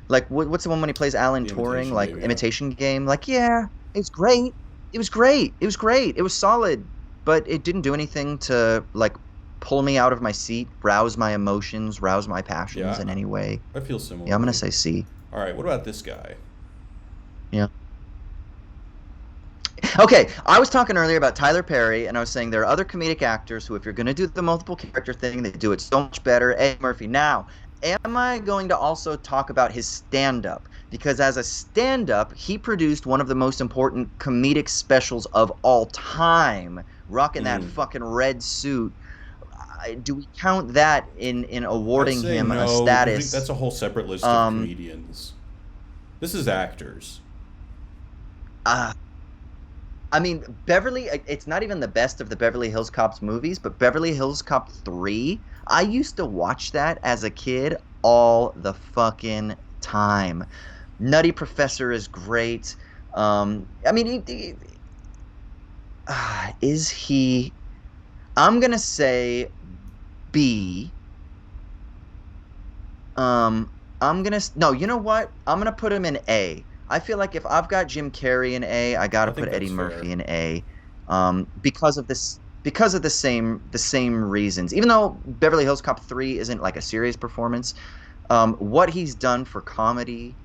like. What's the one when he plays Alan the Turing, Imitation like Game. Yeah. Imitation Game? Like, yeah, it was great. It was great. It was great. It was solid, but it didn't do anything to like pull me out of my seat, rouse my emotions, rouse my passions Yeah, in any way. I feel Yeah, I'm gonna similarly. say C. All right, what about this guy? Yeah. Okay, I was talking earlier about Tyler Perry, and I was saying there are other comedic actors who, if you're going to do the multiple character thing, they do it so much better. Eddie Murphy. Now, am I going to also talk about his stand up? Because as a stand up, he produced one of the most important comedic specials of all time, rocking that Mm, fucking red suit. Do we count that in I'd awarding say him a no, because I think that's status? a whole separate list of Um, comedians. This is actors. uh, I mean, it's not even the best of the Beverly Hills Cops movies, but Beverly Hills Cop 3, I used to watch that as a kid all the fucking time. Nutty Professor is great. I mean, is he? I'm gonna say B. Um, no. You know what? I'm gonna put him in A. I feel like if I've got Jim Carrey in A, I I gotta put think Eddie that's fair. Murphy in A, because of the same reasons. Even though Beverly Hills Cop 3 isn't like a serious performance, what he's done for comedy,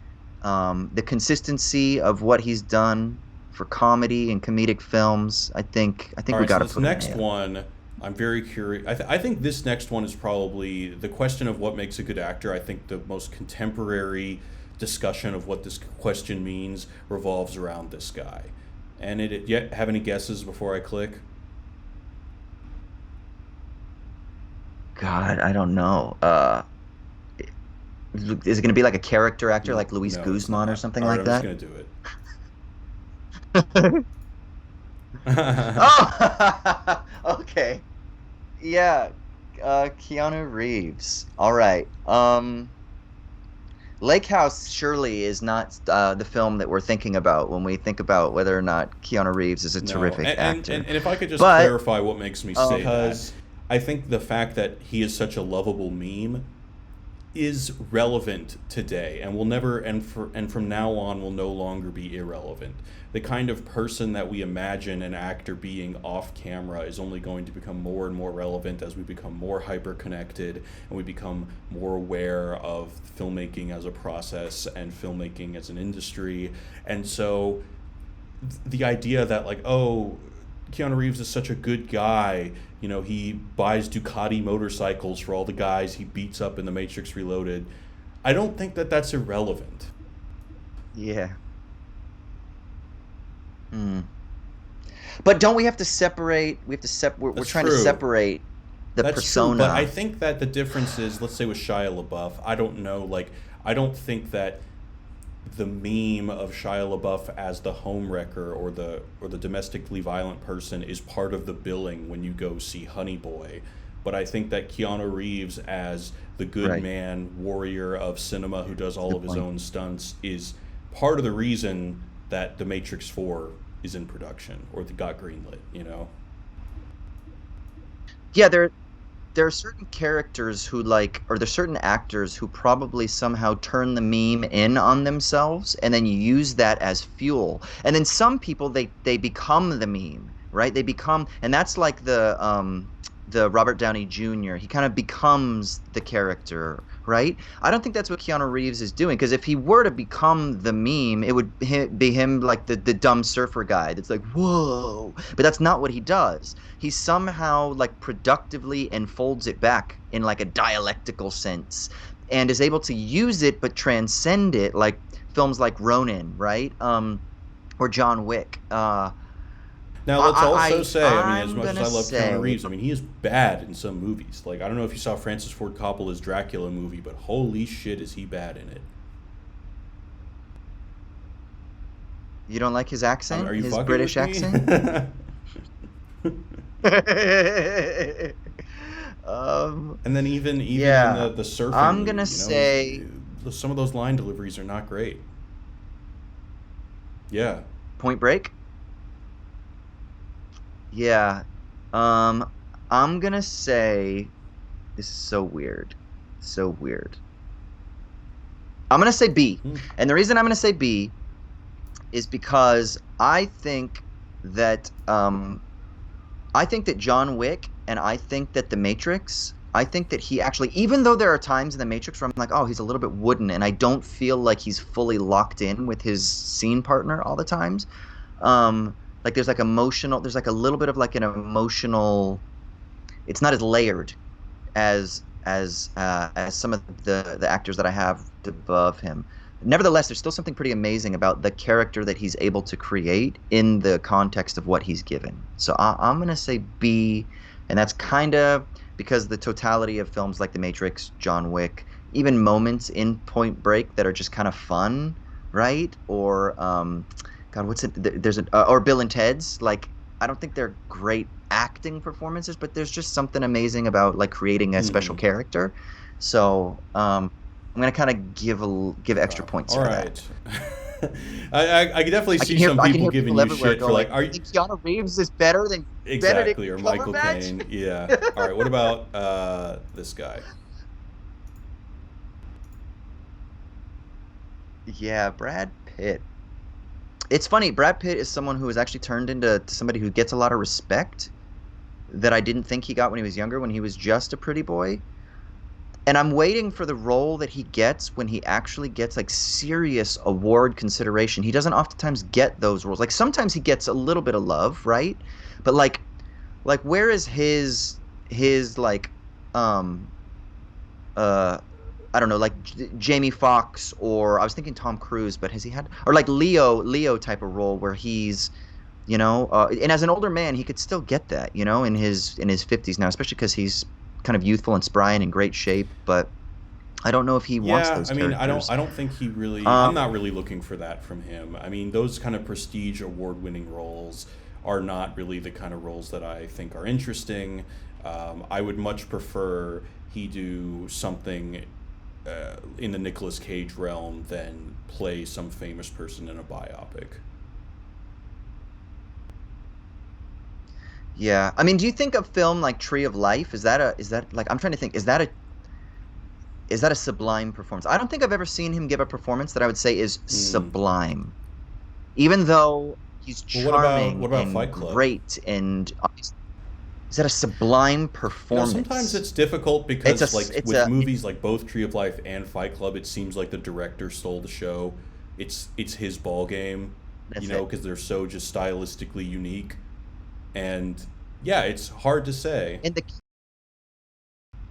the consistency of what he's done for comedy and comedic films, I think All we right, so gotta this put him in next A. one, I'm very curious. I think this next one is probably the question of what makes a good actor. I think the most contemporary discussion of what this question means revolves around this guy. And yet, have any guesses before I click? God, I don't know. Is it gonna be like a character actor like Luis No, it's Guzman or not. something All right, like I'm just that? gonna do it. Oh, okay. Yeah, Keanu Reeves. All right. Lake House surely is not the film that we're thinking about when we think about whether or not Keanu Reeves is a No, terrific actor. and if I could just But clarify what makes me say that, because I think the fact that he is such a lovable meme is relevant today and will never and from now on will no longer be irrelevant. The kind of person that we imagine an actor being off camera is only going to become more and more relevant as we become more hyper connected and we become more aware of filmmaking as a process and filmmaking as an industry. And so the idea that like, oh, Keanu Reeves is such a good guy. He buys Ducati motorcycles for all the guys he beats up in The Matrix Reloaded. I don't think that that's irrelevant. yeah. Hmm. But don't we have to separate? We have to we're That's trying to true. separate the That's true. But I persona. think that the difference is, let's say with Shia LaBeouf, I don't know, like, I don't think that the meme of Shia LaBeouf as the homewrecker or the domestically violent person is part of the billing when you go see Honey Boy but I think that Keanu Reeves as the good Right. man warrior of cinema who does all Good of his point. own stunts is part of the reason that The Matrix 4 is in production or that got greenlit, you know? Yeah, there are certain characters who like, or there's certain actors who probably somehow turn the meme in on themselves and then use that as fuel. And then some people they become the meme, right? They become, and that's like the Robert Downey Jr. He kind of becomes the character, right? I don't think that's what Keanu Reeves is doing because if he were to become the meme, it would be him like the dumb surfer guy that's like, whoa. But that's not what he does. He somehow like productively enfolds it back in like a dialectical sense and is able to use it but transcend it, like films like Ronin, right? Or John Wick. Now, let's also say, I mean, as I'm much as gonna I love Keanu say, Reeves, I mean, he is bad in some movies. Like, I don't know if you saw Francis Ford Coppola's Dracula movie, but holy shit, is he bad in it. you don't like his I mean, accent, are you his fucking with British me? accent? um, And then even in yeah, the surfing I'm gonna movie, you know, he's say some of those line deliveries are not great. Yeah. Point Break. Yeah. Um, I'm gonna say this is so weird. So weird. I'm gonna say B. Hmm. And the reason I'm gonna say B is because I think that John Wick and I think that The Matrix, I think that he actually, even though there are times in The Matrix where I'm like, oh, he's a little bit wooden, and I don't feel like he's fully locked in with his scene partner all the times. Like there's like emotional, there's like a little bit of like an emotional. It's not as layered as some of the actors that I have above him. Nevertheless, there's still something pretty amazing about the character that he's able to create in the context of what he's given. So I'm gonna say B, and that's kind of because the totality of films like The Matrix, John Wick, even moments in Point Break that are just kind of fun, right? Or God, what's it? There's an or Bill and Ted's. Like I don't think they're great acting performances, but there's just something amazing about like creating a special Hmm. character. So I'm gonna kind of give extra Okay. points All for that. right. I can definitely see some I can people hear giving people you everywhere shit for going, like, are "You you think Keanu Reeves is better than Benedict exactly or Michael Cumberbatch?" Caine? Yeah. All right. What about this guy? Yeah, Brad Pitt. It's funny. Brad Pitt is someone who has actually turned into to somebody who gets a lot of respect that I didn't think he got when he was younger, when he was just a pretty boy. And I'm waiting for the role that he gets when he actually gets like serious award consideration. He doesn't oftentimes get those roles. Like sometimes he gets a little bit of love, right? But like where is his like um uh I don't know, like Jamie Foxx, or I was thinking Tom Cruise, but has he had, or like Leo type of role where he's, and as an older man, he could still get that, in his 50s now, especially because he's kind of youthful and spry and in great shape. But I don't know if he wants Yeah, those I mean, characters. I don't think he really. I'm Um, not really looking for that from him. I mean, those kind of prestige award-winning roles are not really the kind of roles that I think are interesting. I would much prefer he do something in the Nicolas Cage realm than play some famous person in a biopic. yeah, I mean, do you think a film like Tree of Life is that like I'm trying to think, is that a sublime performance? I don't think I've ever seen him give a performance that I would say is Hmm. sublime, even though he's Well, what charming about and Fight Club? great. And is that a sublime You know, sometimes performance? it's difficult because, like, It's with a, movies like both Tree of Life and Fight Club, it seems like the director stole the show. It's his ball game, you that's know, it. because they're so just stylistically unique. And yeah, it's hard to say.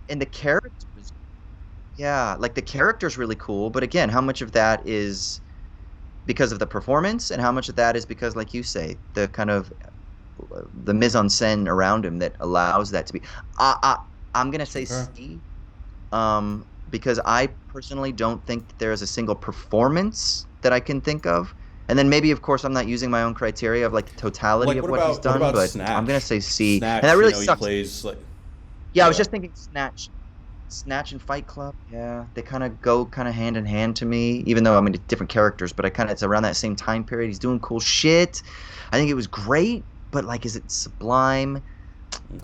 And the characters, yeah, like the character's really cool. But again, how much of that is because of the performance, and how much of that is because, like you say, the kind of the mise en scène around him that allows that to be. I, I I'm gonna say Okay. C, because I personally don't think that there is a single performance that I can think of. And then maybe, of course, I'm not using my own criteria of like the totality Like, of what he's what done, about but I'm gonna Snatch? say C, and that Snatch, you really know, he sucks. plays like. Yeah, I was Yeah. just thinking Snatch and Fight Club. Yeah, they kind of go kind of hand in hand to me, even though I mean it's different characters, but I kind of it's around that same time period. He's doing cool shit. I think it was great, but like, is it sublime?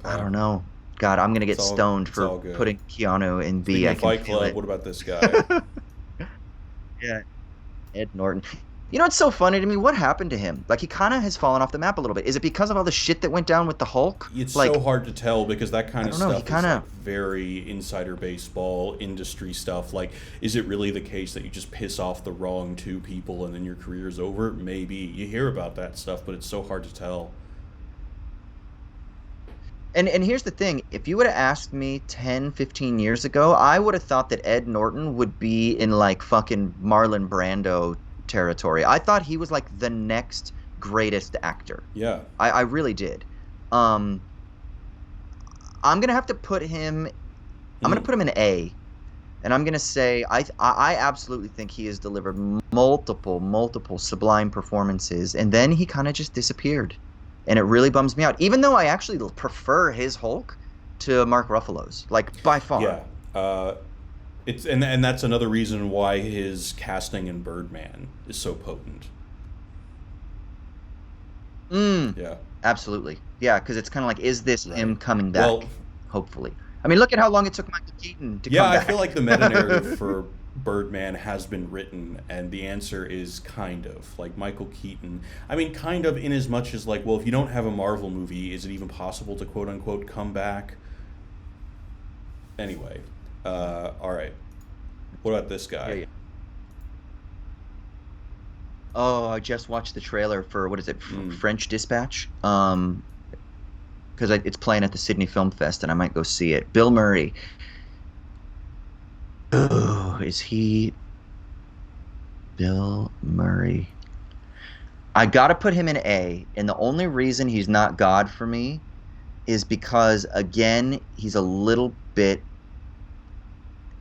I Okay. don't know. God, I'm gonna It's get all stoned it's for all good. putting Keanu in B. Speaking I of can Fight feel Club, it. what about this guy? Yeah, Ed Norton. You know what's so funny to me? What happened to him? Like he kind of has fallen off the map a little bit. Is it because of all the shit that went down with the Hulk? It's so Like, hard to tell because that kind I of don't know. He stuff kind is of like very insider baseball industry stuff. Like, is it really the case that you just piss off the wrong two people and then your career's over? Maybe. You hear about that stuff, but it's so hard to tell. and here's the thing. If you would have asked me 10, 15 years ago, I would have thought that Ed Norton would be in like fucking Marlon Brando territory. I thought he was like the next greatest actor. Yeah. I really did. Um, I'm gonna have to put him. I'm gonna Mm. put him in A. And I'm gonna say I absolutely think he has delivered multiple sublime performances, and then he kind of just disappeared, and it really bums me out. Even though I actually prefer his Hulk to Mark Ruffalo's, like by far. Yeah. Uh, it's and that's another reason why his casting in Birdman is so potent. Mm, Yeah. absolutely, yeah, because it's kind of like, is this Right. him coming Well, back? Hopefully. I mean, look at how long it took Michael Keaton to yeah, come I feel back. like the meta narrative for Birdman has been written, and the answer is kind of. Like Michael Keaton. I mean, kind of in as much as, like, well, if you don't have a Marvel movie, is it even possible to quote unquote come back? Anyway, all right. What about this Yeah, guy? yeah. Oh, I just watched the trailer for what is it, Mm. French Dispatch? Because it's playing at the Sydney Film Fest, and I might go see it. Bill Murray. Oh, is he Bill Murray? I gotta put him in A, and the only reason he's not God for me is because again, he's a little bit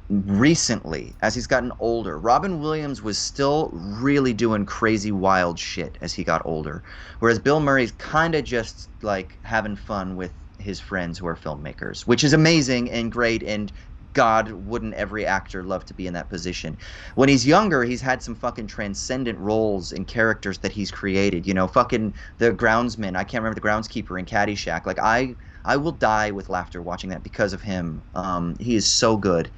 recently as he's gotten older. Robin Williams was still really doing crazy wild shit as he got older, whereas Bill Murray's kind of just like having fun with his friends who are filmmakers, which is amazing and great, and God, wouldn't every actor love to be in that position? When he's younger, he's had some fucking transcendent roles and characters that he's created. You know, fucking the groundsman. I can't remember the groundskeeper in Caddyshack. Like I will die with laughter watching that because of him. He is so good.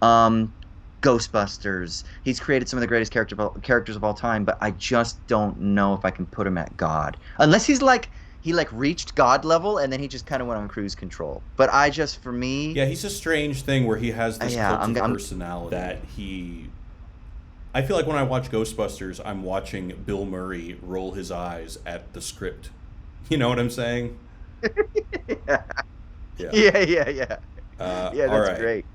um, Ghostbusters. He's created some of the greatest characters of all time, but I just don't know if I can put him at God. Unless he's like he like reached God level and then he just kind of went on cruise control. But I just for me, Yeah, he's a strange thing where he has this yeah, cult of I'm personality that he. I feel like when I watch Ghostbusters, I'm watching Bill Murray roll his eyes at the script. You know what I'm saying? yeah, Yeah. yeah. Yeah, All that's right. great.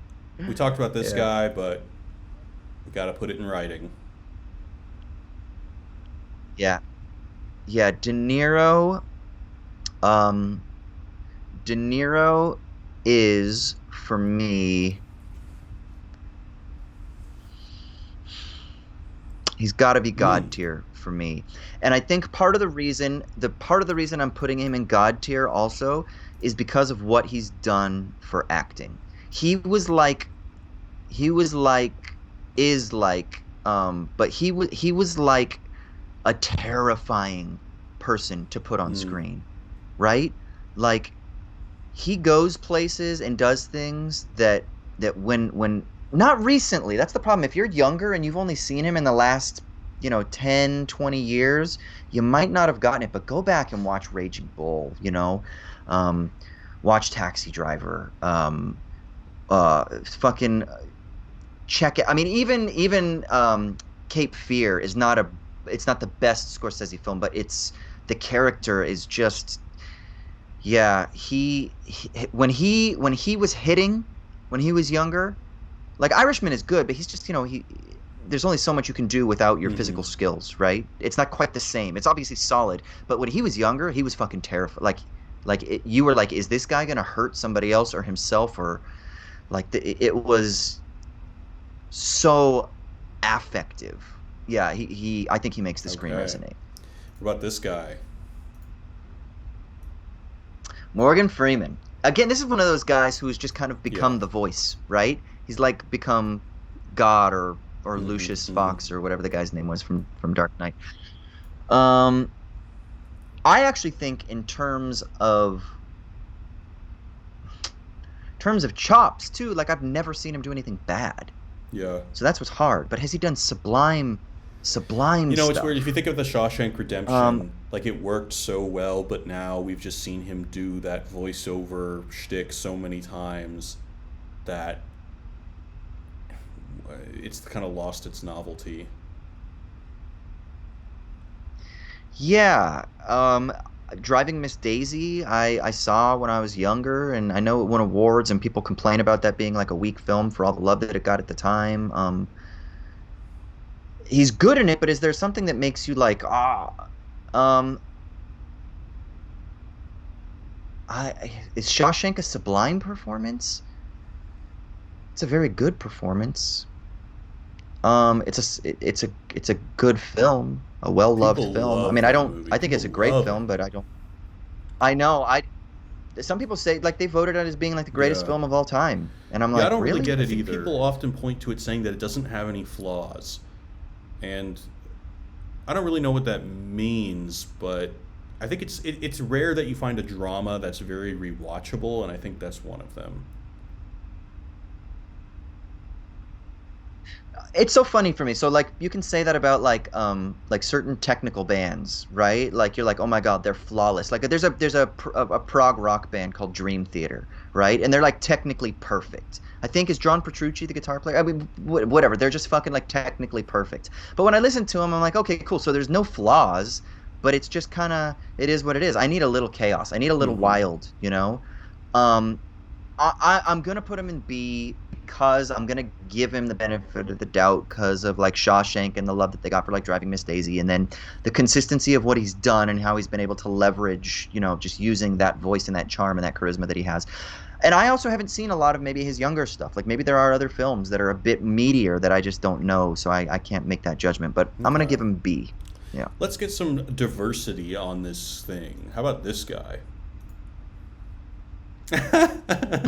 We talked about this Yeah. guy, but we got to put it in writing. Yeah. Yeah, um De Niro is for me, he's got to be Mm. God tier for me. And I think part of the reason I'm putting him in God tier also is because of what he's done for acting. He was like he was like is like but he was like a terrifying person to put on Mm. screen, right? Like he goes places and does things that when not recently, that's the problem. If you're younger and you've only seen him in the last 10, 20 years, you might not have gotten it, but go back and watch Raging Bull, um watch Taxi Driver, fucking check it. I mean, even Cape Fear is not a it's not the best Scorsese film, but it's the character is just, yeah, when he was hitting when he was younger, like Irishman is good, but he's just, he there's only so much you can do without your Hmm. physical skills, right? It's not quite the same. It's obviously solid, but when he was younger, he was fucking terrified. You were like, is this guy gonna hurt somebody else or himself, or like it was so affective. Yeah, I think he makes the screen Okay. resonate. What about this guy? Morgan Freeman. again, this is one of those guys who's just kind of Yeah. become the voice, right? He's like become God or Hmm. Lucius Hmm. Fox or whatever the guy's name was from Dark Knight. Um, I actually think in terms of chops too, like I've never seen him do anything bad. Yeah. So that's what's hard. But has he done sublime You know, it's weird if you stuff? think of the Shawshank Um, Redemption, like it worked so well, but now we've just seen him do that voiceover shtick so many times that it's kind of lost its novelty. yeah. Driving Miss Daisy, I saw when I was younger, and I know it won awards, and people complain about that being like a weak film for all the love that it got at the time. He's good in it, but is there something that makes you like, um, is Shawshank a sublime performance? It's a very good performance. It's a good film, a well-loved People film. I love mean, that movie. I think People it's a great love it. film, but I don't. I know. Some people say like they voted it as being like the greatest Yeah. film of all time, and I'm Yeah, I like, don't really really? get I it think either. people. Often point to it saying that it doesn't have any flaws. And I don't really know what that means, but I think it's rare that you find a drama that's very rewatchable, and I think that's one of them. It's so funny for me. So like you can say that about like certain technical bands, right? Like you're like, "Oh my God, they're flawless." Like there's a prog rock band called Dream Theater, right? And they're like technically perfect. I think is John Petrucci the guitar player. I mean, whatever. They're just fucking like technically perfect. But when I listen to them, I'm like, "Okay, cool. So there's no flaws, but it's just kind of it is what it is. I need a little chaos. I need a little Hmm. wild, you know?" Um I'm gonna put him in B because I'm gonna give him the benefit of the doubt because of like Shawshank and the love that they got for like Driving Miss Daisy, and then the consistency of what he's done and how he's been able to leverage, just using that voice and that charm and that charisma that he has. And I also haven't seen a lot of maybe his younger stuff. Like maybe there are other films that are a bit meatier that I just don't know, so I can't make that judgment. But I'm gonna Okay. give him B. Yeah. Let's get some diversity on this thing. How about this guy?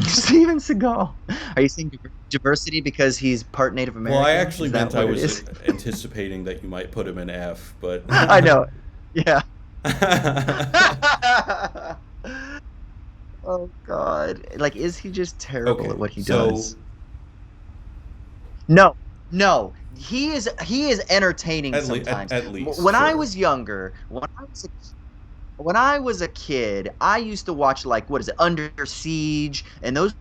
Steven Seagal. Are you saying diversity because he's part Native Well, I American? actually Is that meant I what it was is? anticipating that you might put him in F, but I know. Yeah. Oh God. Like, is he just terrible at okay. what he So does? No, no. He is entertaining sometimes. at least, When I sure. was younger, when I was a kid, I used to watch like what is it, Under Siege, and those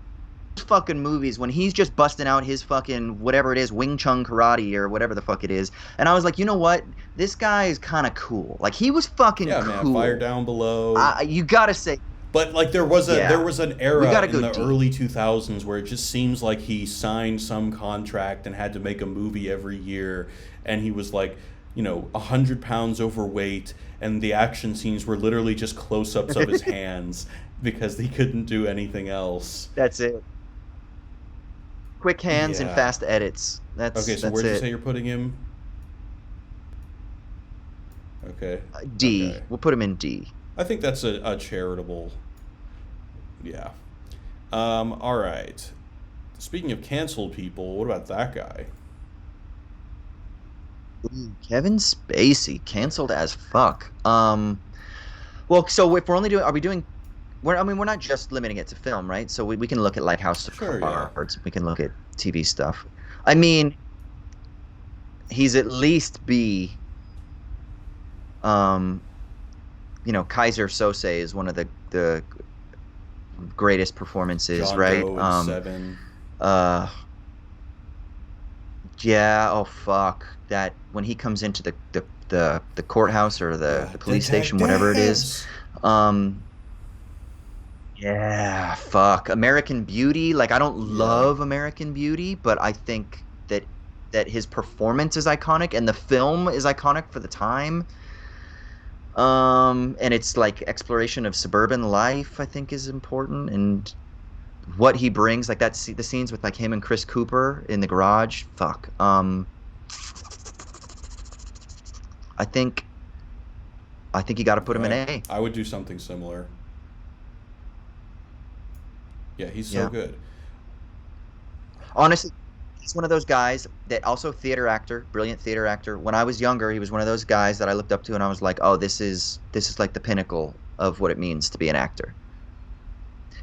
fucking movies when he's just busting out his fucking whatever it is, Wing Chun karate or whatever the fuck it is. And I was like, you know what? This guy is kind of cool. Like he was fucking Yeah, man. Fire cool. down below. You gotta say, But like there yeah, was an we era gotta in go the D. early 2000s where it just seems like he signed some contract and had to make a movie every year, and he was like, 100 pounds overweight, and the action scenes were literally just close-ups of his hands because he couldn't do anything else. That's it. Quick hands and Yeah. fast edits. Okay, so That's where'd you say it. you're putting him? Okay. D. Okay. We'll put him in D. I think that's a charitable. Yeah. All right. Speaking of canceled people, what about that guy? Ooh, Kevin Spacey canceled as fuck. Well, so if we're only doing, are we doing? We're not just limiting it to film, right? So we can look at like House of Sure, yeah. Cards. We can look at TV stuff. I mean, he's at least B. Um, Kaiser Sose is one of the greatest performances, John right? Doe and Seven. Uh, yeah. Oh fuck. That when he comes into the courthouse or Yeah. the police station, whatever it is. Detectives. Um, yeah. Fuck. American Beauty. Like I don't Yeah. love American Beauty, but I think that his performance is iconic and the film is iconic for the time. And it's like exploration of suburban life, I think, is important, and what he brings, like the scenes with like him and Chris Cooper in the garage. Fuck. I think I think you got to put him in Okay. A. I would do something similar. Yeah, he's so Yeah. good. Honestly, he's one of those guys that also theater actor, brilliant theater actor. When I was younger, he was one of those guys that I looked up to and I was like, "Oh, this is like the pinnacle of what it means to be an actor."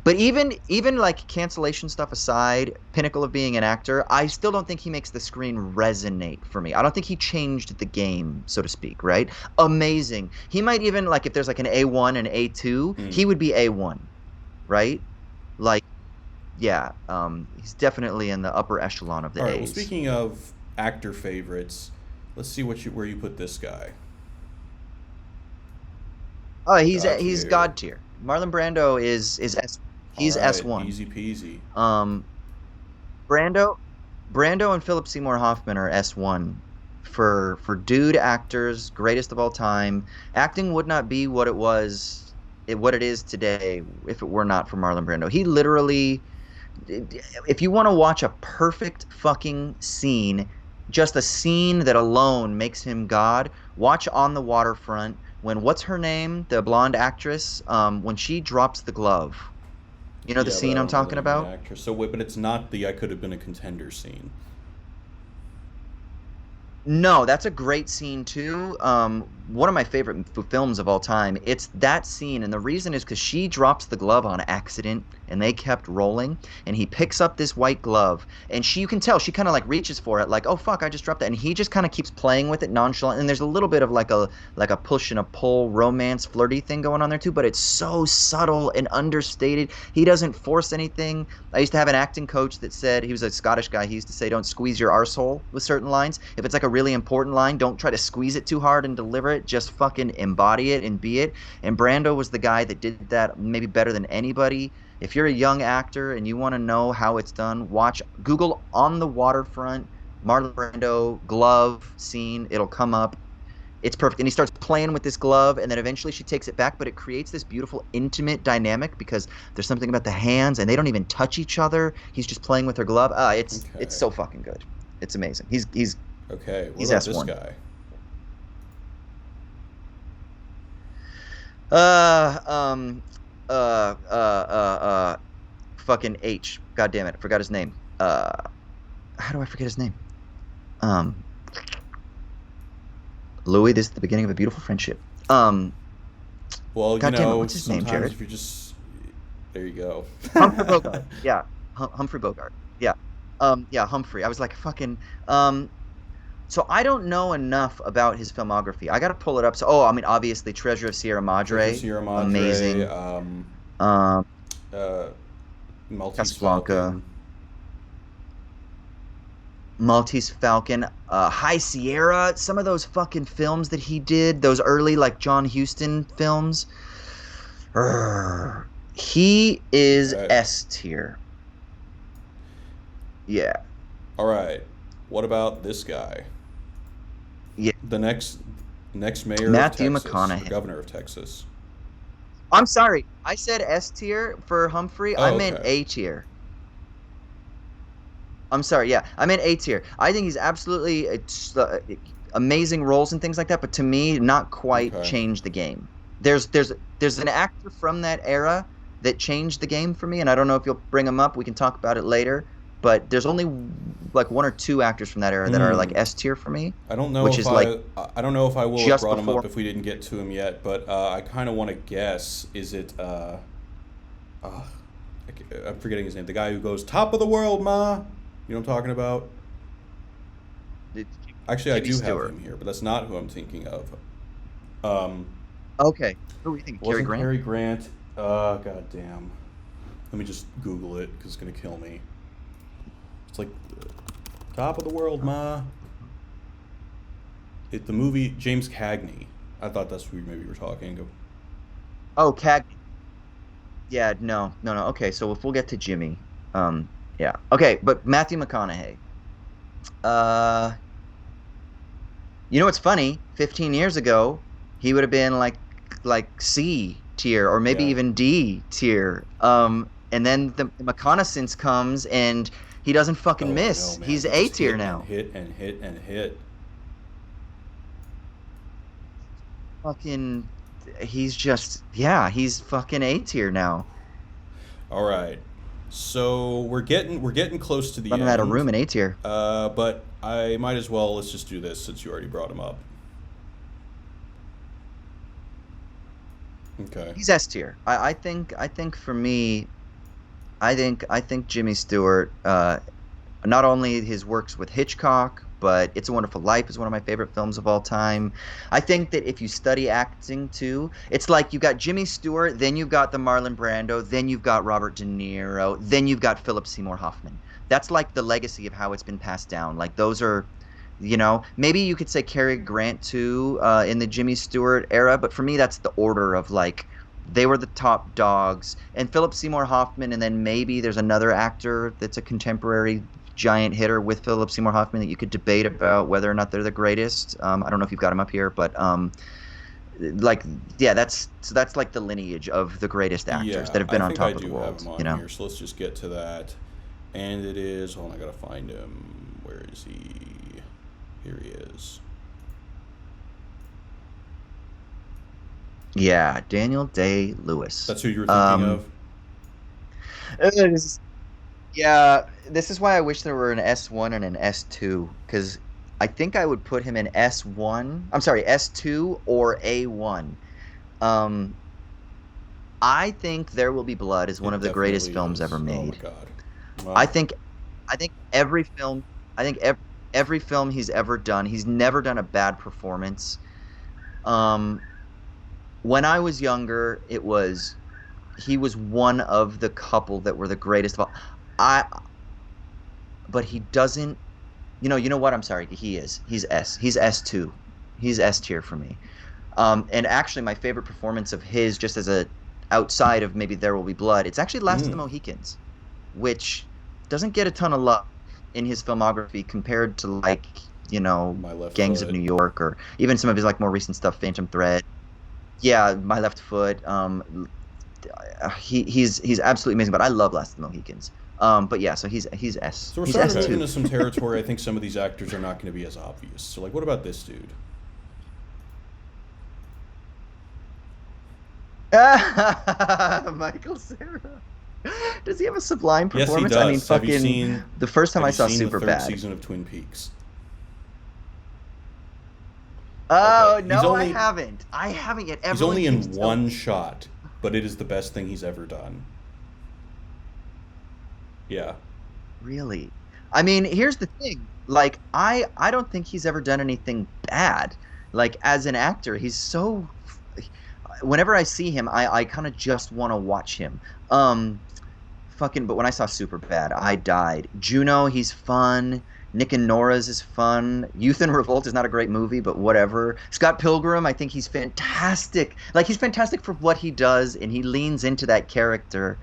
But even like cancellation stuff aside, pinnacle of being an actor, I still don't think he makes the screen resonate for me. I don't think he changed the game, so to speak, right? Amazing. He might even like if there's like an A1 and A2, Hmm. he would be A1, right? Like yeah, he's definitely in the upper echelon of All the right. Well, A's. speaking of actor favorites, let's see where you put this guy. Oh, God he's tier. god tier. Marlon Brando is S. All He's right. S1. Easy peasy. Um, Brando, Brando and Philip Seymour Hoffman are S1 for dude actors, greatest of all time. Acting would not be what what it is today if it were not for Marlon Brando. He literally, if you want to watch a perfect fucking scene, just a scene that alone makes him God, watch On the Waterfront when what's her name, the blonde actress, when she drops the glove. You know the Yeah, but scene I I'm don't know the talking name of the about? actor. So wait, but it's not the "I could have been a contender" scene. No, that's a great scene too. One of my favorite films of all time. It's that scene, and the reason is because she drops the glove on accident, and they kept rolling, and he picks up this white glove, and you can tell she kind of like reaches for it, like, oh fuck, I just dropped that, and he just kind of keeps playing with it nonchalant, and there's a little bit of like a push and a pull romance flirty thing going on there too, but it's so subtle and understated. He doesn't force anything. I used to have an acting coach that said he was a Scottish guy. He used to say, "Don't squeeze your arsehole" with certain lines. If it's like a really important line, don't try to squeeze it too hard and deliver it. Just fucking embody it and be it. And Brando was the guy that did that maybe better than anybody. If you're a young actor and you want to know how it's done, watch Google On the Waterfront, Marlon Brando glove scene. It'll come up. It's perfect. And he starts playing with this glove, and then eventually she takes it back, but it creates this beautiful, intimate dynamic because there's something about the hands, and they don't even touch each other. He's just playing with her glove. It's Okay. so fucking good. It's amazing. He's Okay. What he's about this S1. guy? Uh um uh fucking H. God damn it, I forgot his name. How do I forget his name? Um Louis, this is the beginning of a beautiful friendship. Well, God damn it, what's his name, sometimes Jared? if you're just there, you go. Humphrey Bogart. Yeah, Humphrey Bogart. Yeah, yeah, Humphrey. I was like fucking. So I don't know enough about his filmography. I got to pull it up. So, oh, I mean, obviously, Treasure of Sierra Treasure Madre, Sierra Madre, amazing. Um, uh, Maltese Casablanca, Falcon. Maltese Falcon, High Sierra. Some of those fucking films that he did, those early like John Huston films. Urgh. He is Okay. S tier. Yeah, All right. What about this guy? yeah. The next mayor of Matthew Texas, or McConaughey. governor of Texas. I'm sorry. I said S tier for Humphrey. I Oh, meant okay. A tier. I'm sorry. Yeah, I meant A tier. I think he's absolutely amazing roles and things like that, but to me, not quite Okay. changed the game. There's an actor from that era that changed the game for me, and I don't know if you'll bring him up. We can talk about it later. But there's only like one or two actors from that era that are like Hmm. S tier for me, I don't know which if is like I don't know if I will have just brought him up before. if we didn't get to him yet, but I kind of want to guess. Is it uh I'm forgetting his name. The guy who goes top of the world, ma. You know what I'm talking about? It's Actually, I Jimmy do have Stewart. him here, but that's not who I'm thinking of. Um, Okay, who are you thinking? Cary wasn't Grant? Cary Grant? God damn. Let me just Google it because it's gonna kill me. It's like top of the world, ma. The movie James Cagney. I thought that's who we maybe were talking. Oh, Cagney. Yeah, no, no, no. Okay, so if we'll get to Jimmy, yeah, okay, but Matthew McConaughey. Uh, you know what's funny? 15 years ago, he would have been like C tier or maybe Yeah. even D tier. And then the reconnaissance comes and he doesn't fucking Oh, I know, miss. man. He's He A just tier hit and now. hit and hit and hit. Fucking, he's just yeah, he's fucking A tier now. All right. So we're getting close to the Running out of end. room in A tier. But I might as well, let's just do this since you already brought him up. Okay. He's S tier. I think for me, I think Jimmy Stewart. Not only his works with Hitchcock, but It's a Wonderful Life is one of my favorite films of all time. I think that if you study acting too, it's like you got Jimmy Stewart, then you've got the Marlon Brando, then you've got Robert De Niro, then you've got Philip Seymour Hoffman. That's like the legacy of how it's been passed down. Like those are, maybe you could say Cary Grant too in the Jimmy Stewart era, but for me that's the order of like they were the top dogs, and Philip Seymour Hoffman, and then maybe there's another actor that's a contemporary giant hitter with Philip Seymour Hoffman that you could debate about whether or not they're the greatest. I don't know if you've got him up here, but like yeah, that's like the lineage of the greatest actors Yeah, that have I been on think I top of the do have world. him on here, so let's just get to that. And it is, hold on, I gotta find him. Where is he? Here he is. Yeah, Daniel Day-Lewis. That's who you were thinking of? This Yeah, this is why I wish there were an S1 and an S2 because I think I would put him in S1. I'm sorry, S2 or A1. Um, I think There Will Be Blood is one It of the greatest definitely films ever is. Oh my made. god. I Wow. think I think every film I think every film he's ever done, he's never done a bad performance. Um, when I was younger, it was he was one of the couple that were the greatest of all. I but he doesn't. You know what? I'm sorry. He is. He's S. He's S2. He's S tier for me. And actually, my favorite performance of his, just as a outside of maybe There Will Be Blood, it's actually Last of the Mm, Mohicans, which doesn't get a ton of love in his filmography compared to like my left Gangs of foot. New York or even some of his like more recent stuff, Phantom Thread. Yeah, My Left Foot. He's absolutely amazing. But I love Last of the Mohicans. But yeah, so he's S. So we're He's starting S to move two. into some territory. I think some of these actors are not going to be as obvious. So, like, what about this dude? Michael Cera. Does he have a sublime Yes, he performance? I mean, does. Have you fucking. seen The first time Have I you saw seen the third Superbad. season of Twin Peaks? Okay, Oh no, I haven't. I haven't yet. he's Everyone only keeps in telling. one shot, but it is the best thing he's ever done. Yeah. Really? I mean, here's the thing. Like, I don't think he's ever done anything bad. Like, as an actor, he's so. Whenever I see him, I kind of just want to watch him. Fucking. But when I saw Superbad, I died. Juno, he's fun. Nick and Nora's is fun. Youth in Revolt is not a great movie, but whatever. Scott Pilgrim, I think he's fantastic. Like, he's fantastic for what he does, and he leans into that character.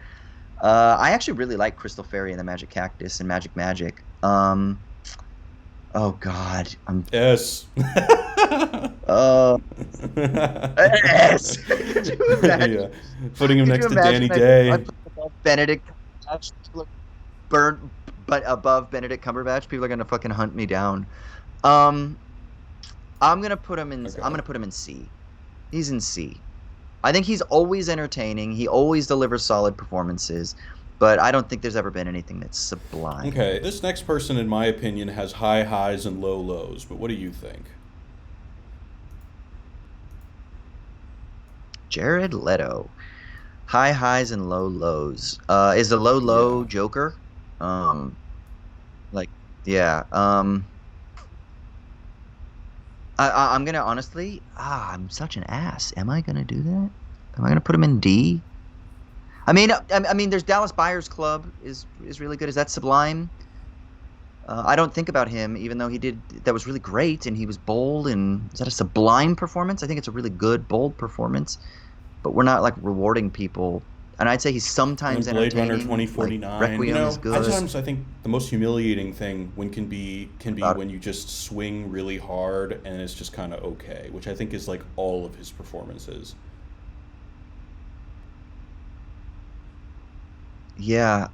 I actually really like Crystal Fairy and the Magic Cactus and Magic Magic. Oh God, S. uh, yes. Could you imagine? Yeah. Putting him Could you next to Danny imagine? I Day. put above Benedict Cumberbatch, people are burnt, but above Benedict Cumberbatch, people are gonna fucking hunt me down. Um, I'm gonna put him in. I'm Okay. gonna put him in C. He's in C. I think he's always entertaining. He always delivers solid performances, but I don't think there's ever been anything that's sublime. Okay. This next person, in my opinion, has high highs and low lows. But what do you think? Jared Leto. High highs and low lows. Is the low low Yeah. Joker? Um, like, yeah. I'm gonna honestly. I'm such an ass. Am I gonna do that? Am I gonna put him in D? I mean, there's Dallas Buyers Club is really good. Is that Sublime? I don't think about him, even though he did that was really great and he was bold. And is that a sublime performance? I think it's a really good, bold performance. But we're not like rewarding people. And I'd say he's And then sometimes Blade Runner entertaining. Like 2049. Requiem is good. Sometimes I think the most humiliating thing can be About when you just swing really hard and it's just kind of okay, which I think is like all of his performances. Yeah,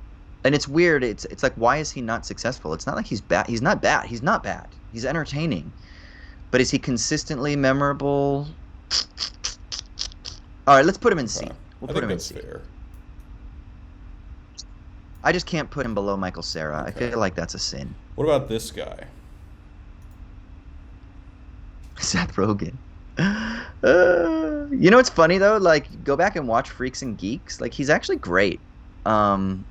and it's weird. It's like why is he not successful? It's not like he's bad. He's not bad. He's not bad. He's entertaining. But is he consistently memorable? All right, let's put him in Okay. C. We'll I put think him in that's C. fair. I just can't put him below Michael Cera. I Okay. feel like that's a sin. What about this guy? Seth Rogen. You know what's funny though? Like, go back and watch Freaks and Geeks. Like, he's actually great. Um,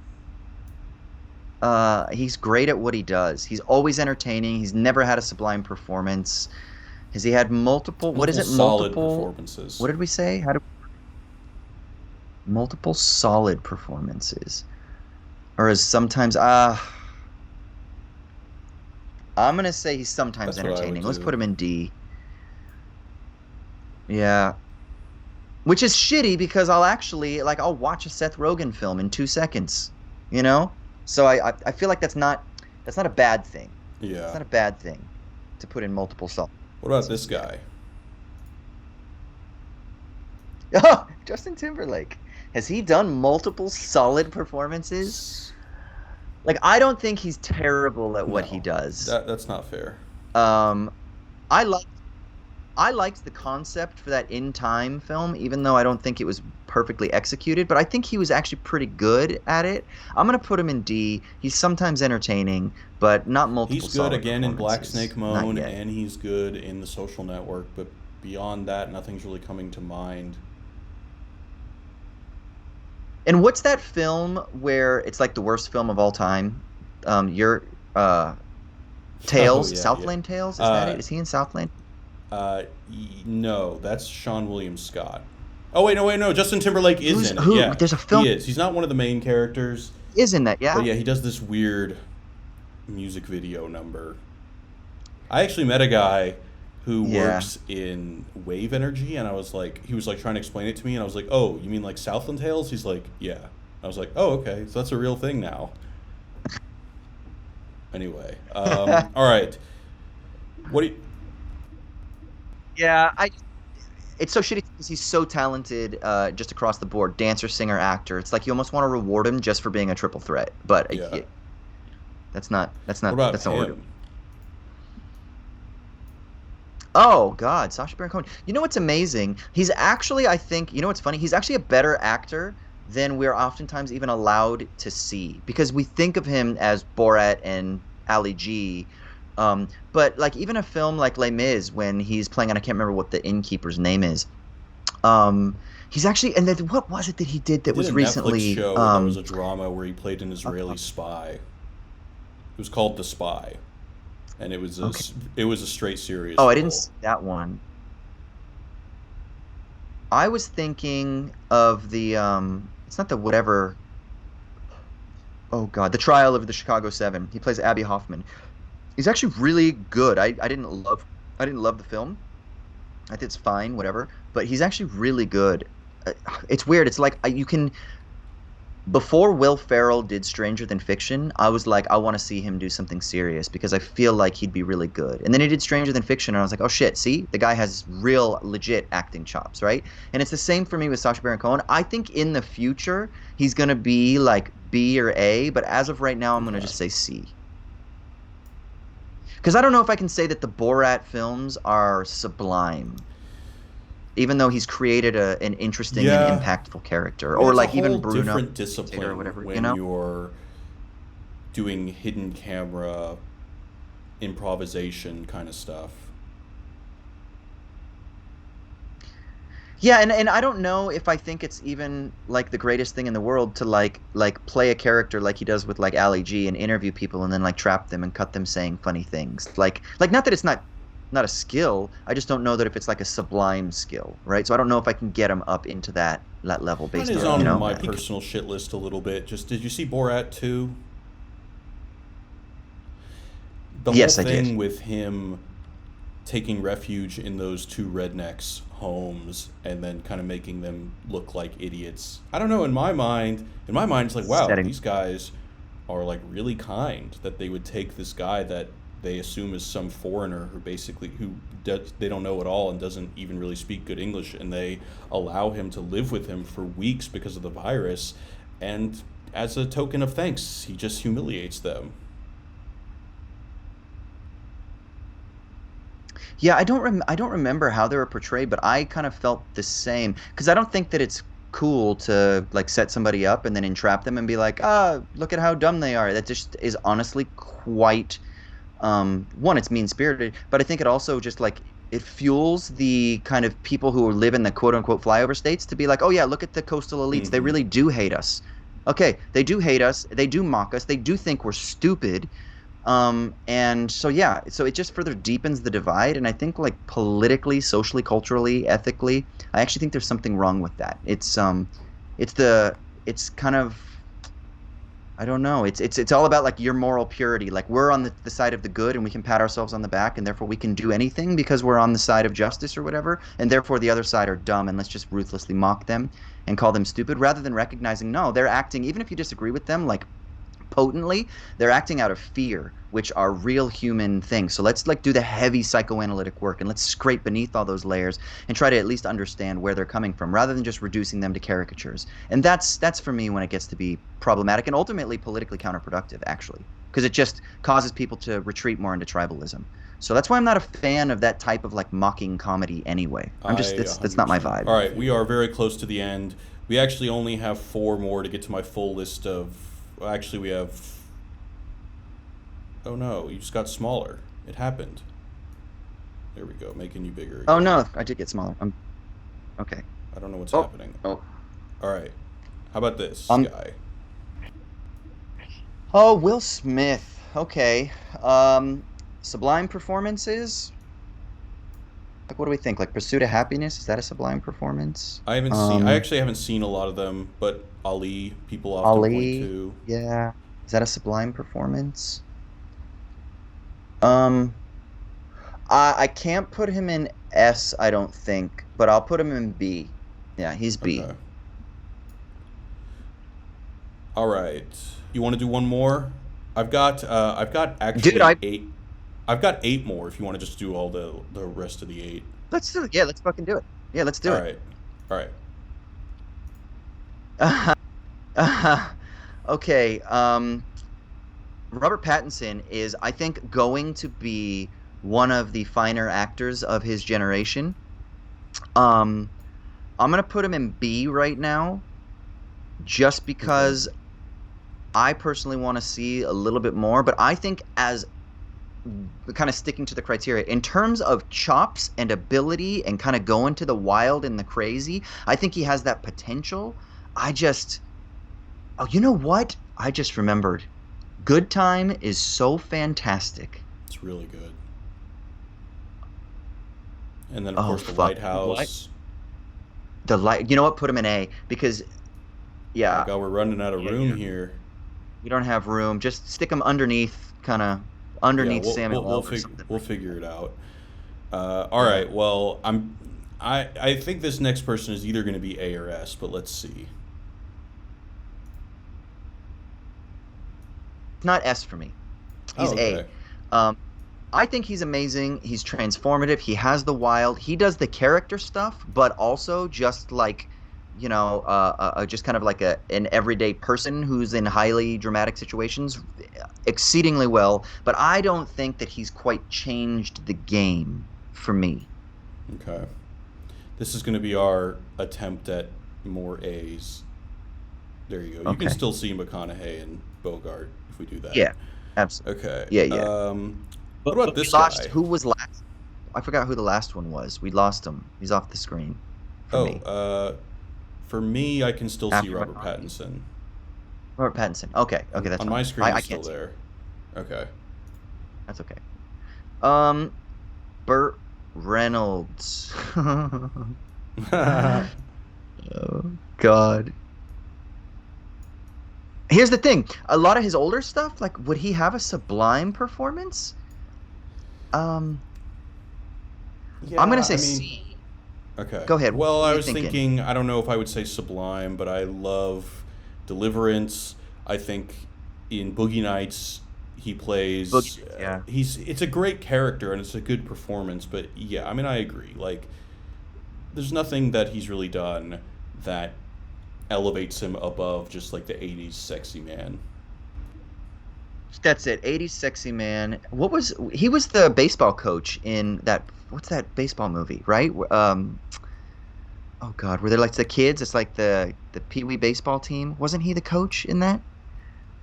he's great at what he does. He's always entertaining. He's never had a sublime performance. Has he had multiple? What is Multiple it? solid Multiple? performances. What did we say? How do multiple solid performances? Or is sometimes? I'm gonna say he's sometimes That's what I would entertaining. Let's do. put him in D. Yeah, which is shitty because I'll watch a Seth Rogen film in 2 seconds, you know. So I feel like that's not a bad thing. It's Yeah. not a bad thing to put in multiple What about songs. this Yeah. guy? Oh, Justin Timberlake. Has he done multiple solid performances? Like, I don't think he's terrible at what he No, does. that's not fair. Um, I like I liked the concept for that In Time film, even though I don't think it was perfectly executed, but I think he was actually pretty good at it. I'm gonna put him in D. He's sometimes entertaining, but not He's multiple good solid again in Black Snake performances. Not Moan, yet. and he's good in The Social Network, but beyond that, nothing's really coming to mind. And what's that film where it's like the worst film of all time? Your Oh Tales, yeah, yeah. Southland Tales, is that Uh, it? Is he in Southland? no, that's Sean William Scott. Oh wait, no, wait, no. Justin Timberlake is Who's in it. who? Yeah, There's a he film is. He's not one of the main characters, is in that, but yeah? yeah, he does this weird music video number. I actually met a guy who Yeah. works in wave energy, and I was like, he was like trying to explain it to me, and I was like, oh, you mean like Southland Tales? He's like, yeah. I was like, oh, okay, so that's a real thing now. Anyway, all right. What do you? Yeah, I it's so shitty because he's so talented just across the board, dancer, singer, actor. It's like you almost want to reward him just for being a triple threat, but Yeah. that's not What about that's not what we're doing. him? Oh God, Sacha Baron Cohen. You know what's amazing? He's actually, I think, you know what's funny? He's actually a better actor than we're oftentimes even allowed to see because we think of him as Borat and Ali G. But like even a film like Les Mis, when he's playing, and I can't remember what the innkeeper's name is. Um, he's actually, and then what was it that he did He that did was a Netflix recently? show that was a drama where he played an Israeli Uh, spy. It was called The Spy, and okay. it was a straight serious Oh, I didn't role. see that one. I was thinking of the it's not the whatever. Oh God, the Trial of the Chicago Seven. He plays Abby Hoffman. He's actually really good. I didn't love the film. I think it's fine, whatever. But he's actually really good. It's weird. It's like you can before Will Ferrell did Stranger Than Fiction, I was like, I want to see him do something serious because I feel like he'd be really good. And then he did Stranger Than Fiction, and I was like, oh shit, see, the guy has real, legit acting chops, right? And it's the same for me with Sacha Baron Cohen. I think in the future he's gonna be like B or A, but as of right now, I'm gonna Okay. just say C. Because I don't know if I can say that the Borat films are sublime, even though he's created an interesting and Yeah, impactful I character, mean or it's a like whole even Bruno different or discipline whatever, you when know? you're doing hidden camera improvisation kind of stuff. Yeah, and I don't know if I think it's even like the greatest thing in the world to like play a character like he does with like Ali G and interview people and then like trap them and cut them saying funny things. Like not that it's not a skill. I just don't know that if it's like a sublime skill, right? So I don't know if I can get him up into that level Mine based is on, on my he personal shit list a little bit. Just did you see Borat 2? The whole yes, I did. thing with him taking refuge in those two rednecks' homes and then kind of making them look like idiots. I don't know, in my mind it's like, wow, Setting these guys are like really kind that they would take this guy that they assume is some foreigner who basically they don't know at all and doesn't even really speak good English, and they allow him to live with him for weeks because of the virus, and as a token of thanks, he just humiliates them. Yeah, I don't remember how they were portrayed, but I kind of felt the same because I don't think that it's cool to like set somebody up and then entrap them and be like, ah, look at how dumb they are. That just is honestly quite one, it's mean spirited, but I think it also just like it fuels the kind of people who live in the quote unquote flyover states to be like, oh yeah, look at the coastal elites. They Hmm. really do hate us. Okay, they do hate us. They do mock us. They do think we're stupid. And so yeah, so it just further deepens the divide. And I think like politically, socially, culturally, ethically, I actually think there's something wrong with that. It's the it's kind of I don't know. It's all about like your moral purity. Like we're on the side of the good and we can pat ourselves on the back and therefore we can do anything because we're on the side of justice or whatever. And therefore the other side are dumb and let's just ruthlessly mock them and call them stupid rather than recognizing no, they're acting even if you disagree with them like potently, they're acting out of fear, which are real human things. So let's like do the heavy psychoanalytic work and let's scrape beneath all those layers and try to at least understand where they're coming from rather than just reducing them to caricatures. And that's for me when it gets to be problematic and ultimately politically counterproductive actually, because it just causes people to retreat more into tribalism. So that's why I'm not a fan of that type of like mocking comedy anyway. I'm just I that's not my 100%. vibe. All right, we are very close to the end. We actually only have four more to get to my full list of. Well, actually, we have. Oh no, you just got smaller. It happened. There we go, making you bigger Oh again. no, I did get smaller. I'm okay. I don't know what's Oh, happening. oh. All right, how about this Um guy? Oh, Will Smith. Okay. Um, Sublime performances. Like, what do we think? Like, Pursuit of Happiness. Is that a Sublime performance? I haven't seen. I actually haven't seen a lot of them, but Ali, people often point Ali. to. Yeah. Is that a Sublime performance? Um, I can't put him in S. I don't think, but I'll put him in B. Yeah, he's B. Okay. All right. You want to do one more? I've got Dude, actually I eight. I've got eight more. If you want to just do all the rest of the eight. let's do it. Yeah, let's fucking do it. Yeah, let's do All it. right. All right. Okay. Robert Pattinson is, I think, going to be one of the finer actors of his generation. Um, I'm gonna put him in B right now, just Okay. because I personally want to see a little bit more. But I think as kind of sticking to the criteria in terms of chops and ability and kind of going to the wild and the crazy, I think he has that potential. I just, oh, you know what? I just remembered. Good Time is so fantastic. It's really good. And then of Oh course the fuck. What? Lighthouse. The light. You know what? Put him in A because Oh yeah, God, we're running out of yeah, room here. we don't have room. Just stick him underneath, kind of Yeah, underneath Samuel L. or something we'll like that. figure it out. All Yeah. right. Well, I think this next person is either going to be A or S, but let's see. It's not S for me. Oh, He's A. okay. Um, I think he's amazing. He's transformative. He has the wild. He does the character stuff, but also just like, just kind of like an everyday person who's in highly dramatic situations, exceedingly well. But I don't think that he's quite changed the game for me. Okay. This is going to be our attempt at more A's. There you go. You can Okay. still see McConaughey and Bogart if we do that. Yeah. Absolutely. Okay. Yeah. Yeah. What But about we this lost. guy? Who was last? I forgot who the last one was. We lost him. He's off the screen for Oh, me. for me, I can still see After Robert McConaughey. Pattinson. Robert Pattinson. Okay. Okay. That's On fine. my screen, I he's still can't see. there. Okay. That's okay. Um, Burt Reynolds. Oh God. Here's the thing. A lot of his older stuff, like, would he have a sublime performance? Um, I'm gonna Yeah, say I mean, C. okay. Go ahead. What Well, are I you was thinking? thinking, I don't know if I would say Sublime, but I love Deliverance. I think in Boogie Nights, he Boogie. plays. Yeah. It's a great character and it's a good performance. But yeah, I mean, I agree. Like, there's nothing that he's really done that elevates him above just like the '80s sexy man. That's it. 80s sexy man. What was he was the baseball coach in that what's that baseball movie, right? Oh God, were they like the kids? It's like the Pee Wee baseball team. Wasn't he the coach in that?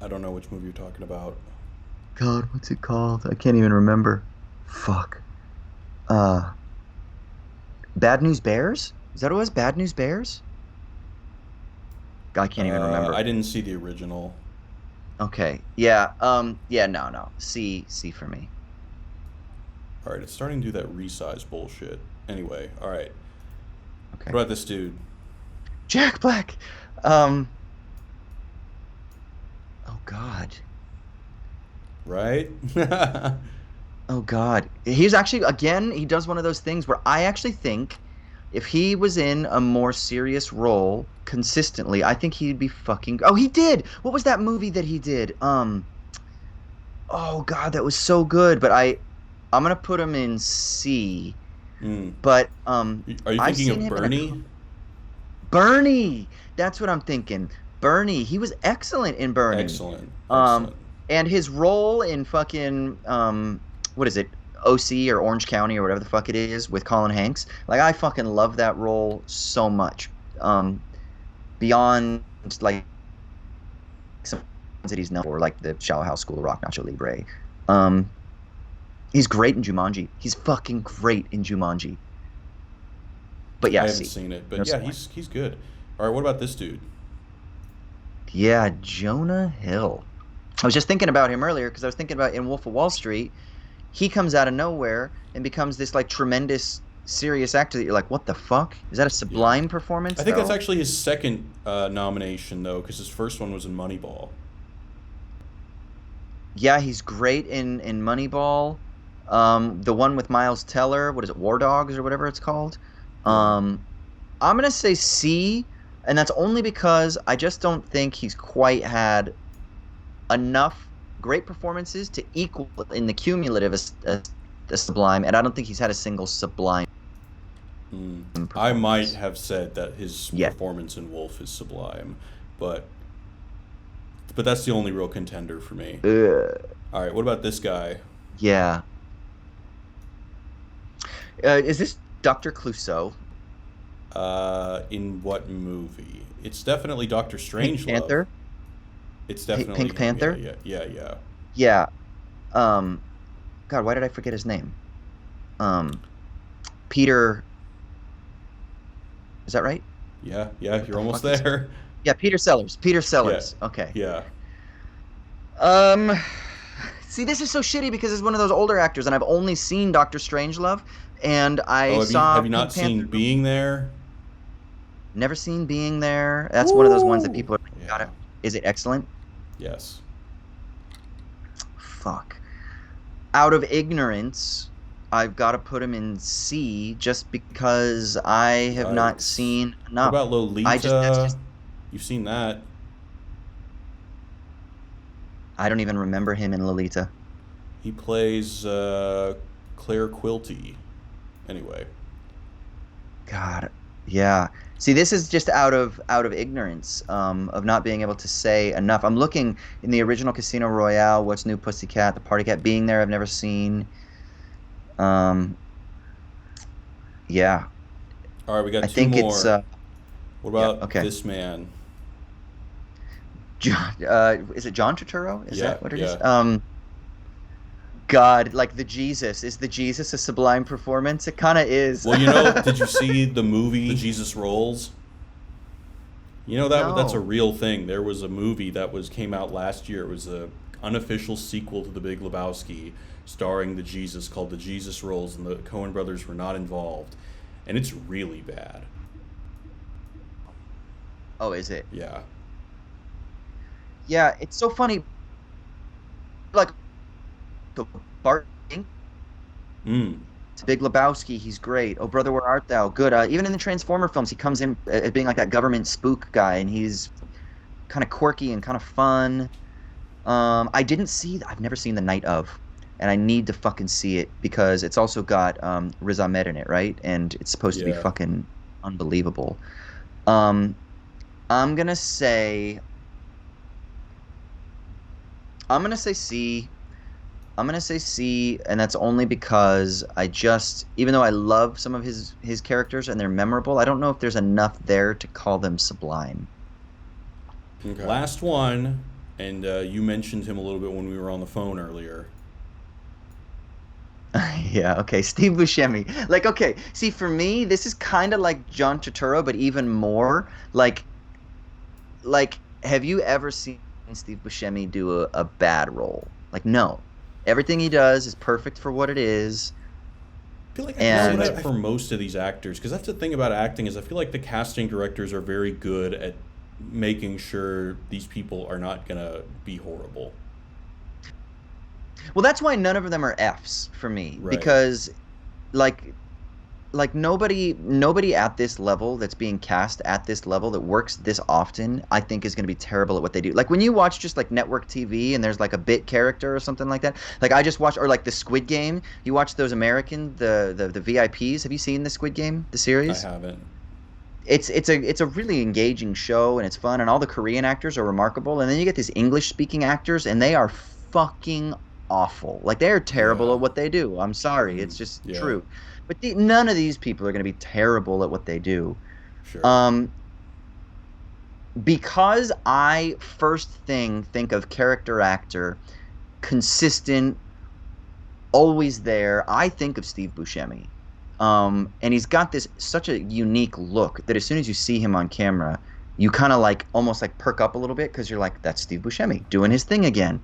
I don't know which movie you're talking about. God, what's it called? I can't even remember. Fuck. Uh, Bad News Bears? Is that what it was? Bad News Bears? I can't even remember. I didn't see the original. Okay. Yeah. Yeah. No. No. C for me. All right, it's starting to do that resize bullshit. Anyway, all right. Okay. What about this dude? Jack Black. Um. Oh God. Right? Oh God. He's actually again. He does one of those things where I actually think if he was in a more serious role consistently, I think he'd be fucking. Oh, he did. What was that movie that he did? Oh God, that was so good. But I'm gonna put him in C. Mm. But Are you I've thinking seen of him in a Bernie? Bernie. That's what I'm thinking. Bernie. He was excellent in Bernie. Excellent, Um, excellent. and his role in fucking what is it? OC or Orange County or whatever the fuck it is with Colin Hanks. Like I fucking love that role so much. Beyond like some ones that he's known for, like the Shallow House School of Rock, Nacho Libre. Um, he's great in Jumanji. He's fucking great in Jumanji. But I yeah, haven't C. seen it, but No yeah, sublime. he's good. All right, what about this dude? Yeah, Jonah Hill. I was just thinking about him earlier because I was thinking about in Wolf of Wall Street. He comes out of nowhere and becomes this like tremendous serious actor that you're like, what the fuck? Is that a Yeah, sublime performance I think that's though? actually his second nomination though, because his first one was in Moneyball. Yeah, he's great in Moneyball. The one with Miles Teller, what is it, War Dogs or whatever it's called? Yeah. Um, I'm gonna say C, and that's only because I just don't think he's quite had enough great performances to equal in the cumulative a Sublime, and I don't think he's had a single Sublime Mm. I might performance have said that his yet. performance in Wolf is sublime, but that's the only real contender for me. Ugh. All right, what about this guy? Yeah. Is this Dr. Clouseau? In what movie? It's definitely Doctor Pink Strangelove. Panther? It's definitely Pink him. Yeah, Panther? yeah, yeah, yeah, Yeah. Um, God, why did I forget his name? Um, Peter. Is that right? yeah, yeah. What You're the almost fuck is? there. Yeah, Peter Sellers. Peter Yeah, Sellers. Okay. yeah. Um, see, this is so shitty because it's one of those older actors, and I've only seen Doctor Strangelove, and I Oh, saw have you Pink not seen Panther. Being There? Never seen Being There. That's one of those ones that Woo! people are like, got Yeah. it. Is it excellent? Yes. Fuck. Out of ignorance, I've got to put him in C just because I have not Yikes. seen What enough. about That's Lolita? just, You've seen that. I don't even remember him in Lolita. He plays Claire Quilty. Anyway. God, yeah. See, this is just out of ignorance, of not being able to say enough. I'm looking in the original Casino Royale, What's New Pussycat, The Party Cat, Being There, I've never seen. Um, yeah, All right, we got I two think it's more. What yeah, about okay. this man? John, is it John Turturro? Is Yeah, that what it is? yeah. God, like the Jesus. Is the Jesus a sublime performance? It kind of is. Well, did you see the movie The Jesus Rolls? That's a No. real thing. There was a movie that was came out last year. It was a unofficial sequel to The Big Lebowski, starring the Jesus called The Jesus Rolls, and the Coen brothers were not involved, and it's really bad. Oh, is it? Yeah. Yeah, it's so funny. Like the Bart Mm. Big Lebowski, he's great. Oh, Brother, Where Art Thou? Good. Even in the Transformer films, he comes in as being like that government spook guy, and he's kind of quirky and kind of fun. I didn't see. I've never seen The Night of, and I need to fucking see it because it's also got Riz Ahmed in it, right? And it's supposed to be Yeah. fucking unbelievable. Um, I'm gonna say I'm gonna say C. I'm gonna say C, and that's only because even though I love some of his characters and they're memorable, I don't know if there's enough there to call them sublime. Okay. Last one, and you mentioned him a little bit when we were on the phone earlier. Yeah, okay, Steve Buscemi. Like, okay, see, for me, this is kind of like John Turturro, but even more. Like, have you ever seen Steve Buscemi do a bad role? Like, no. Everything he does is perfect for what it is, I feel like I can say and that for most of these actors, because that's the thing about acting is I feel like the casting directors are very good at making sure these people are not gonna be horrible. well, that's why none of them are Fs for me Right. because, like, nobody at this level that's being cast at this level that works this often, I think is going to be terrible at what they do. Like when you watch just like network TV and there's like a bit character or something like that. Like I just watched, or like the Squid Game. You watch those American the VIPs. Have you seen the Squid Game, the I series? haven't. It's a really engaging show and it's fun and all the Korean actors are remarkable and then you get these English speaking actors and they are fucking awful. Like they are terrible Yeah. at what they do. I'm sorry, Hmm. it's just Yeah. true. But none of these people are going to be terrible at what they do. Sure. Um, because I first think of character actor, consistent, always there. I think of Steve Buscemi. And he's got this such a unique look that as soon as you see him on camera, you kind of like almost like perk up a little bit because you're like, that's Steve Buscemi doing his thing again.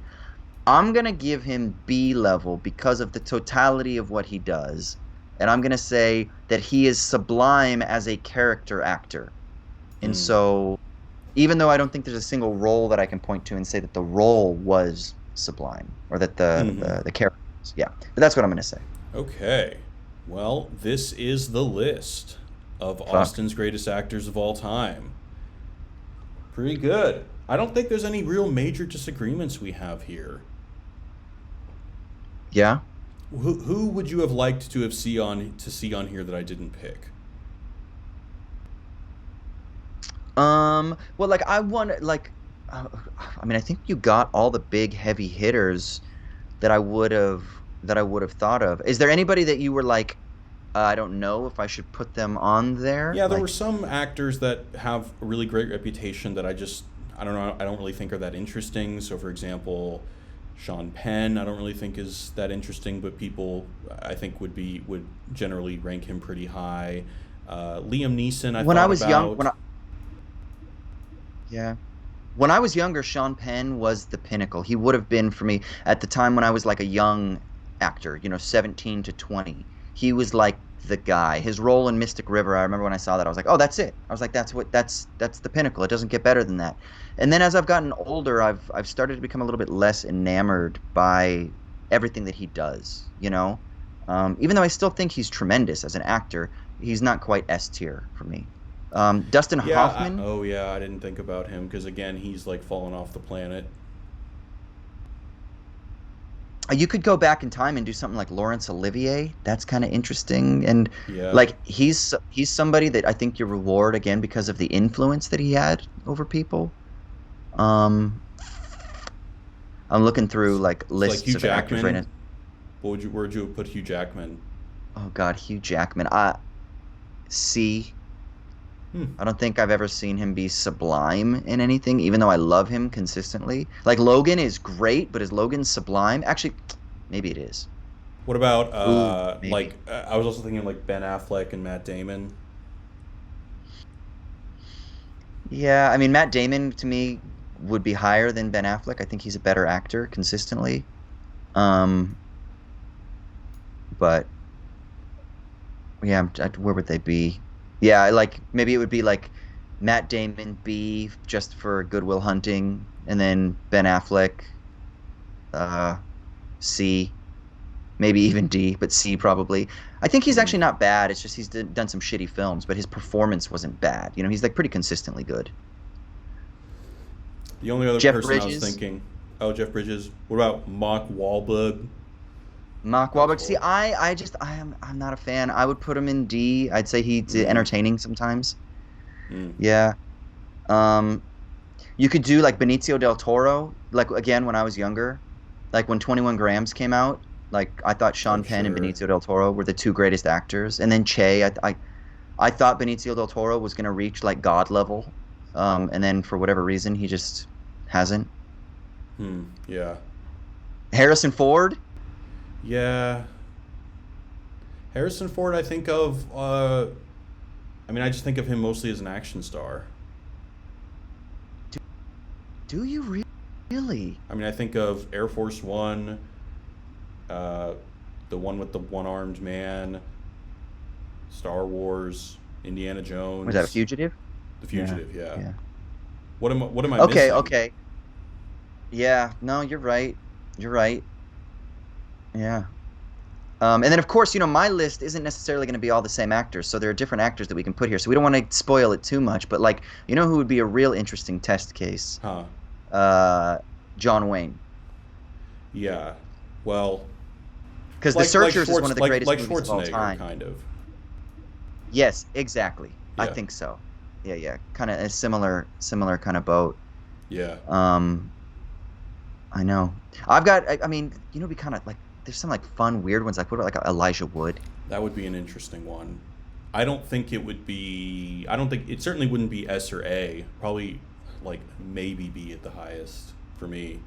I'm gonna give him B level because of the totality of what he does. And I'm gonna say that he is sublime as a character actor. And Mm. so even though I don't think there's a single role that I can point to and say that the role was sublime or that Hmm. the characters, yeah. But that's what I'm gonna say. Okay. Well, this is the list of Fuck. Austin's greatest actors of all time. Pretty good. I don't think there's any real major disagreements we have here. Yeah. Who would you have liked to see on here that I didn't pick? Well, like I want like uh, I mean, I think you got all the big heavy hitters that I would have thought of. Is there anybody that you were like, I don't know if I should put them on there? Yeah, there were Like, some actors that have a really great reputation that I don't know, I don't really think are that interesting. So, for example, Sean Penn, I don't really think is that interesting, but people I think would generally rank him pretty high. Liam Neeson, I when I thought was young, about. yeah, when I was younger, Sean Penn was the pinnacle. He would have been for me at the time when I was like a young actor, 17 to 20. He was like the guy. His role in Mystic River, I remember when I saw that, I was like, "Oh, that's it." I was like, that's the pinnacle. It doesn't get better than that." And then as I've gotten older, I've started to become a little bit less enamored by everything that he does. Even though I still think he's tremendous as an actor, he's not quite S tier for me. Dustin Hoffman. Oh yeah, I didn't think about him because again, he's like fallen off the planet. You could go back in time and do something like Laurence Olivier. That's kind of interesting, and Yeah. like he's somebody that I think you reward again because of the influence that he had over people. Um, I'm looking through like So like lists Hugh of actors right now. Jackman, where would you have put Hugh Jackman? Oh God, Hugh Jackman. I see. Hmm. I don't think I've ever seen him be sublime in anything, even though I love him consistently. Like Logan is great, but is Logan sublime? Actually, maybe it is. What about Ooh, maybe. I was also thinking like Ben Affleck and Matt Damon. Yeah, I mean Matt Damon to me would be higher than Ben Affleck. I think he's a better actor consistently. Um, but yeah, where would they be? Yeah, like maybe it would be like Matt Damon B just for Good Will Hunting, and then Ben Affleck uh, C, maybe even D, but C probably. I think he's Hmm. actually not bad. It's just he's done some shitty films, but his performance wasn't bad. He's like pretty consistently good. The only other Jeff person I was Bridges. thinking, oh Jeff Bridges. What about Mark Wahlberg? Mark That was Wahlberg. See, horrible. I'm not a fan. I would put him in D. I'd say he's Mm, entertaining sometimes. mm. Yeah. Um, you could do like Benicio del Toro. Like again, when I was younger. Like when 21 Grams came out, like I thought Oh, Sean Penn and sure. Benicio del Toro were the two greatest actors, and then Che. I thought Benicio del Toro was gonna reach like God level, and then for whatever reason he just hasn't. Yeah. Harrison Ford. Yeah. Harrison Ford, I think of. I mean, I just think of him mostly as an action star. Do you really? I mean, I think of Air Force One, uh, the one with the one-armed man, Star Wars, Indiana Was that a Jones, fugitive? The Yeah, Fugitive. Yeah. yeah. What am I Okay, missing? okay. Yeah, no, you're right. You're right. Yeah. And then, of course, my list isn't necessarily going to be all the same actors. So there are different actors that we can put here. So we don't want to spoil it too much. But, like, who would be a real interesting test case? Huh? Uh, John Wayne. Yeah. Well, Because The Searchers is one Schwartz, of the greatest like movies of all Schwarzenegger, time. kind of. Yes, exactly. I Yeah. think so. Yeah, yeah. Kind of a similar kind of boat. Yeah. Um, I know. I've got, I mean, it'd be kind of like, there's some like fun, weird ones. Like, what about like Elijah Wood? That would be an interesting one. I don't think it would be. I don't think it certainly wouldn't be S or A. Probably like maybe B at the highest for me.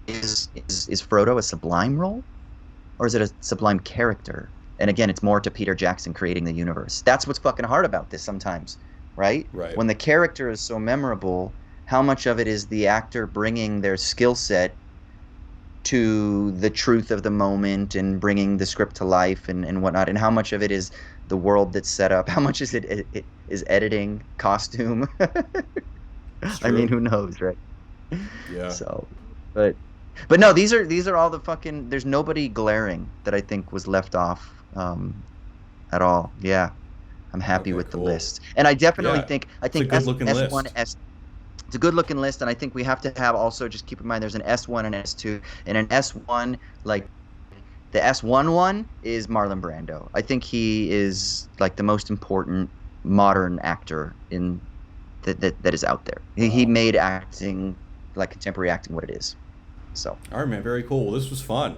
Is Frodo a sublime role, or is it a sublime character? And again, it's more to Peter Jackson creating the universe. That's what's fucking hard about this sometimes, right? Right. When the character is so memorable, how much of it is the actor bringing their skill set to the truth of the moment and bringing the script to life and whatnot, and how much of it is the world that's set up? How much is it is editing, costume? It's I mean, true. who knows, right? Yeah. So, but but no, these are all the fucking. There's nobody glaring that I think was left off at all. Yeah, I'm happy Okay. with the Cool. list, and I definitely Yeah. think I It's a think good S looking S1 list. S. It's a good looking list, and I think we have to have also just keep in mind there's an S1 and S2, and an S1 like the S1 is Marlon Brando. I think he is like the most important modern actor in that is out there. He Wow. made acting like contemporary acting what it is. So. All right, man. Very cool. Well, this was fun.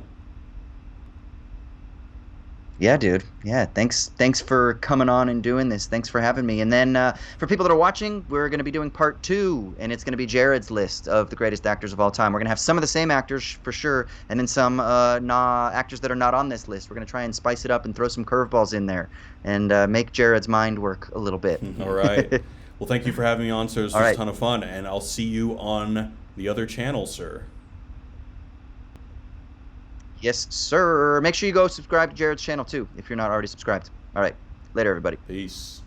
Yeah, dude. Yeah, thanks for coming on and doing this. Thanks for having me. And then for people that are watching, we're going to be doing part 2, and it's going to be Jared's list of the greatest actors of all time. We're going to have some of the same actors for sure, and then some actors that are not on this list. We're going to try and spice it up and throw some curveballs in there and make Jared's mind work a little bit. All right. Well, thank you for having me on, sir. This All was a right. ton of fun, and I'll see you on the other channel, sir. Yes, sir. Make sure you go subscribe to Jared's channel too if you're not already subscribed. All right. Later, everybody. Peace.